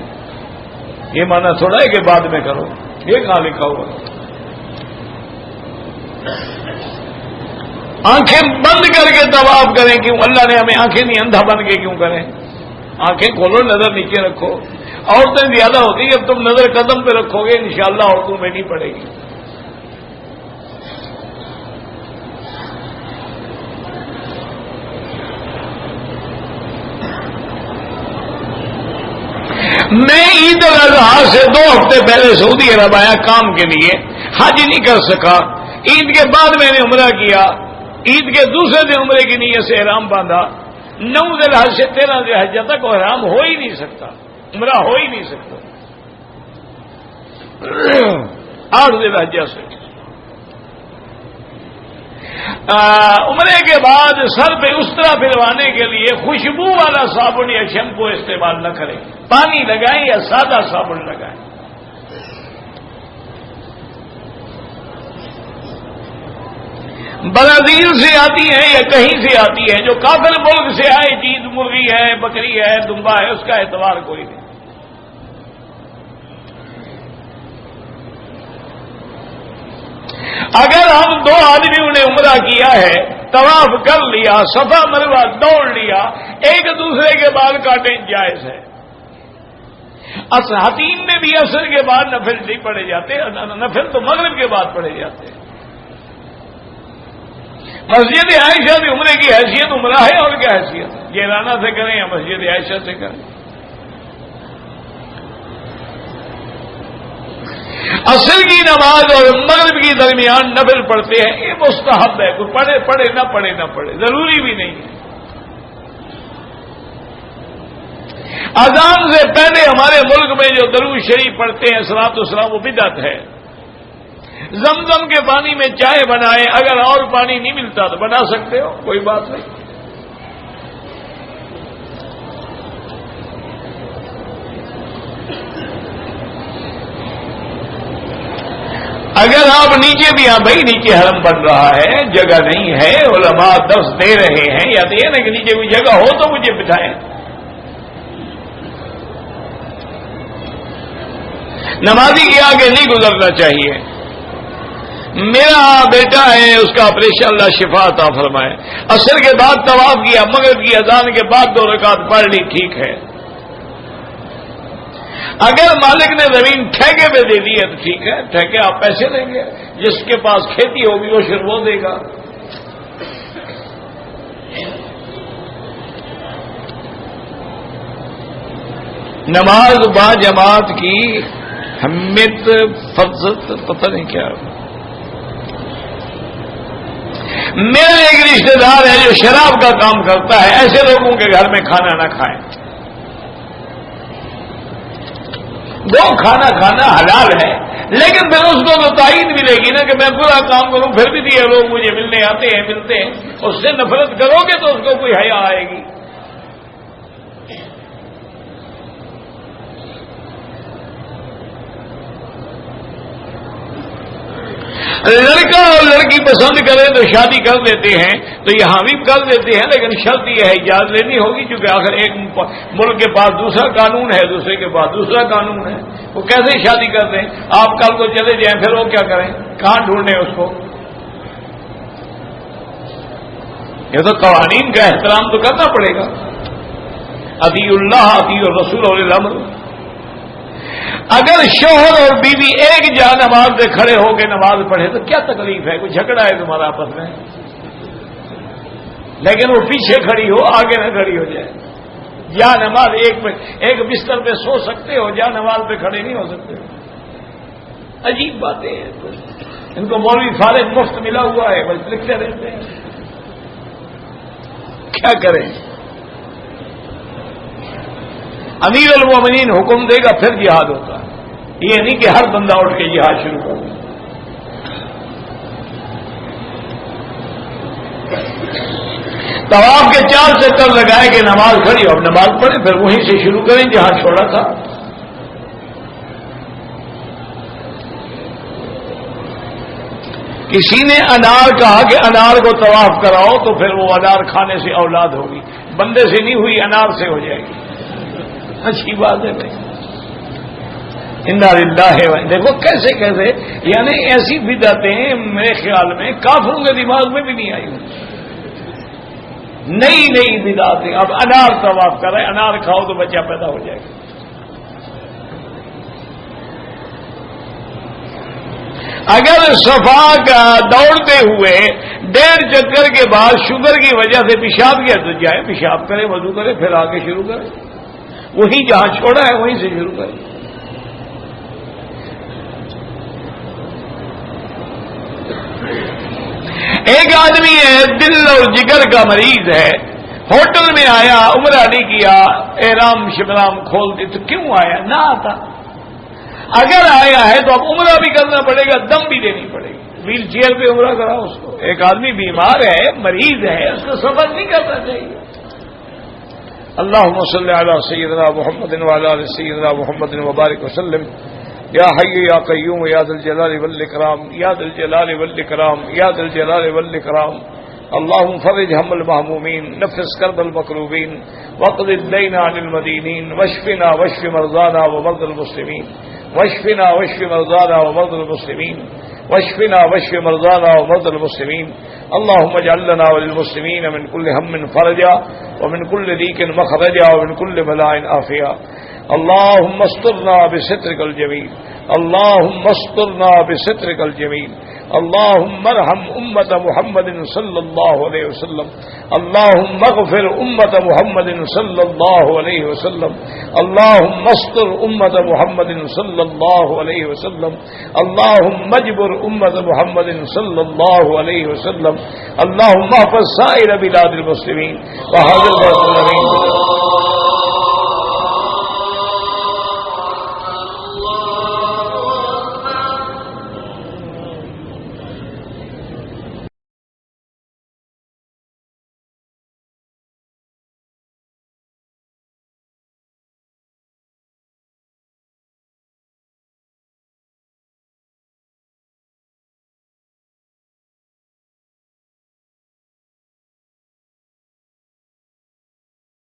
یہ معنی تھوڑا ہے کہ بعد میں کرو، یہ کہاں لکھا ہوا ہے؟ آنکھیں بند کر کے طواف کریں، کیوں؟ اللہ نے ہمیں آنکھیں نہیں اندھا بن کے کیوں کریں؟ آنکھیں کھولو، نظر نیچے رکھو۔ عورتیں زیادہ ہوتی ہیں، جب تم نظر قدم پہ رکھو گے انشاءاللہ عورتوں میں نہیں پڑے گی۔ میں عید الاضحیٰ سے 2 ہفتے پہلے سعودی عرب آیا کام کے لیے، حج نہیں کر سکا۔ عید کے بعد میں نے عمرہ کیا، عید کے دوسرے دن عمرے کی نیت سے احرام باندھا۔ 9 ذی الحجہ سے 13 ذی الحجہ تک احرام ہو ہی نہیں سکتا، عمرہ ہو ہی نہیں سکتا۔ 8 ذی الحجہ سے عمرے کے بعد سر پہ استرا پھروانے کے لیے خوشبو والا صابن یا شیمپو استعمال نہ کریں، پانی لگائیں یا سادہ صابن لگائیں۔ برازیل سے آتی ہے یا کہیں سے آتی ہے، جو کافر ملک سے آئے چیز مرغی ہے، بکری ہے، دمبا ہے، اس کا اعتبار کوئی نہیں۔ اگر ہم 2 آدمیوں نے عمرہ کیا ہے طواف کر لیا، صفا مروہ دوڑ لیا، ایک دوسرے کے بال کاٹیں جائز ہے۔ حتیم میں بھی عصر کے بعد نفل نہیں پڑے جاتے، نفل تو مغرب کے بعد پڑے جاتے ہیں۔ مسجد عائشہ بھی عمرے کی حیثیت عمرہ ہے، اور کیا حیثیت ہے؟ جیلانہ سے کریں یا مسجد عائشہ سے کریں۔ عصر کی نماز اور مغرب کی درمیان نفل پڑھتے ہیں، یہ مستحب ہے، کوئی پڑھے پڑھے نہ پڑھے نہ پڑھے، ضروری بھی نہیں ہے۔ اذان سے پہلے ہمارے ملک میں جو درود شریف پڑھتے ہیں صلاۃ والسلام، وہ بدعت ہے۔ زمزم کے پانی میں چائے بنائے، اگر اور پانی نہیں ملتا تو بنا سکتے ہو، کوئی بات نہیں۔ اگر آپ نیچے بھی، ہاں بھائی نیچے حرم بن رہا ہے، جگہ نہیں ہے، علماء درس دے رہے ہیں، یا تو یہ نا کہ نیچے کوئی جگہ ہو تو مجھے بتائیں۔ نمازی کے آگے نہیں گزرنا چاہیے۔ میرا بیٹا ہے، اس کا آپریشن، اللہ شفا عطا فرمائے، عصر کے بعد طواف کیا، مغرب کی اذان کے بعد 2 رکعت پڑھ لی، ٹھیک ہے۔ اگر مالک نے زمین ٹھیکے پہ دے دی ہے تو ٹھیک ہے، ٹھیکے آپ پیسے دیں گے، جس کے پاس کھیتی ہوگی وہ شروع دے گا۔ نماز با جماعت کی اہمیت، فضیلت پتہ نہیں کیا۔ میرا ایک رشتہ دار ہے جو شراب کا کام کرتا ہے، ایسے لوگوں کے گھر میں کھانا نہ کھائیں۔ وہ کھانا کھانا حلال ہے، لیکن پھر اس کو تو تائید ملے گی نا کہ میں برا کام کروں، پھر بھی یہ لوگ مجھے ملنے آتے ہیں، ملتے ہیں، اس سے نفرت کرو گے تو اس کو کوئی حیا آئے گی۔ لڑکا اور لڑکی پسند کریں تو شادی کر دیتے ہیں، تو یہاں بھی کر دیتے ہیں، لیکن شرط یہ ہے اجازت لینی ہوگی، کیونکہ آخر ایک ملک کے پاس دوسرا قانون ہے، دوسرے کے پاس دوسرا قانون ہے، وہ کیسے شادی کر دیں؟ آپ کل کو چلے جائیں پھر وہ کیا کریں؟ کہاں ڈھونڈیں اس کو؟ یہ تو قوانین کا احترام تو کرنا پڑے گا۔ اطیعوا اللہ اطیعوا الرسول اولی الامر۔ اگر شوہر اور بیوی ایک جا نماز سے کھڑے ہو کے نماز پڑھے تو کیا تکلیف ہے؟ کوئی جھگڑا ہے تمہارا آپس میں؟ لیکن وہ پیچھے کھڑی ہو، آگے نہ کھڑی ہو جائے۔ جا نماز ایک بستر پہ سو سکتے ہو، جا نماز پہ کھڑے نہیں ہو سکتے۔ عجیب باتیں ہیں، ان کو مولوی فارغ مفت ملا ہوا ہے، بس لکھتے رہتے ہیں، کیا کریں؟ امیر المومنین حکم دے گا پھر جہاد ہوتا ہے، یہ نہیں کہ ہر بندہ اٹھ کے جہاد شروع کر دے۔ طواف کے 4 چکر لگائے کہ نماز کھڑی ہو، اب نماز پڑھے، پھر وہیں سے شروع کریں جہاں چھوڑا تھا۔ کسی نے انار کہا کہ انار کو طواف کراؤ، تو پھر وہ انار کھانے سے اولاد ہوگی، بندے سے نہیں ہوئی، انار سے ہو جائے گی۔ اچھی بات ہے بھائی، انا للہ ہے۔ دیکھو کیسے کیسے، یعنی ایسی بدعتیں میرے خیال میں کافروں کے دماغ میں بھی نہیں آئی ہوئی، نئی نئی بدعتیں۔ اب انار طواف کر رہے، انار کھاؤ تو بچہ پیدا ہو جائے گا۔ اگر صفا کا دوڑتے ہوئے 1.5 چکر کے بعد شوگر کی وجہ سے پیشاب کیا تو جائے پیشاب کرے، وضو کرے، پھر آگے شروع کرے، وہی جہاں چھوڑا ہے وہیں سے شروع کرے۔ ایک آدمی ہے دل اور جگر کا مریض ہے، ہوٹل میں آیا، عمرہ نہیں کیا، احرام شمرام کھول دی، تو کیوں آیا؟ نہ آتا۔ اگر آیا ہے تو اب عمرہ بھی کرنا پڑے گا، دم بھی دینی پڑے گی، ویل چیئر پہ عمرہ کراؤ اس کو۔ ایک آدمی بیمار ہے، مریض ہے، اس کو سفر نہیں کرنا چاہیے۔ اللهم صل على سيدنا محمد وعلى ال سيدنا محمد وبارك وسلم یا حی یا قیوم یا ذا الجلال والاکرام یا ذا الجلال والاکرام یا ذا الجلال والاکرام اللهم فرج هم المهمومين، نفس كرب المكروبين، واقض الدين عن المدينين، واشفنا واشف مرضانا ومرضى المسلمين، واشفنا واشف مرضانا ومرضى المسلمين واشفنا واشف مرضانا ومرضى المسلمين اللهم اجعل لنا وللمسلمين من كل هم فرجا ومن كل ضيق مخرجا ومن كل بلاء عافيا اللهم استرنا بسترك الجميل اللهم استرنا بسترك الجميل اللهم ارحم امة محمد صلى الله عليه وسلم اللهم اغفر امة محمد صلى الله عليه وسلم اللهم استر امة محمد صلى الله عليه وسلم اللهم اجبر امة محمد صلى الله عليه وسلم اللهم احفظ سائر بلاد المسلمين وهذا المسلمين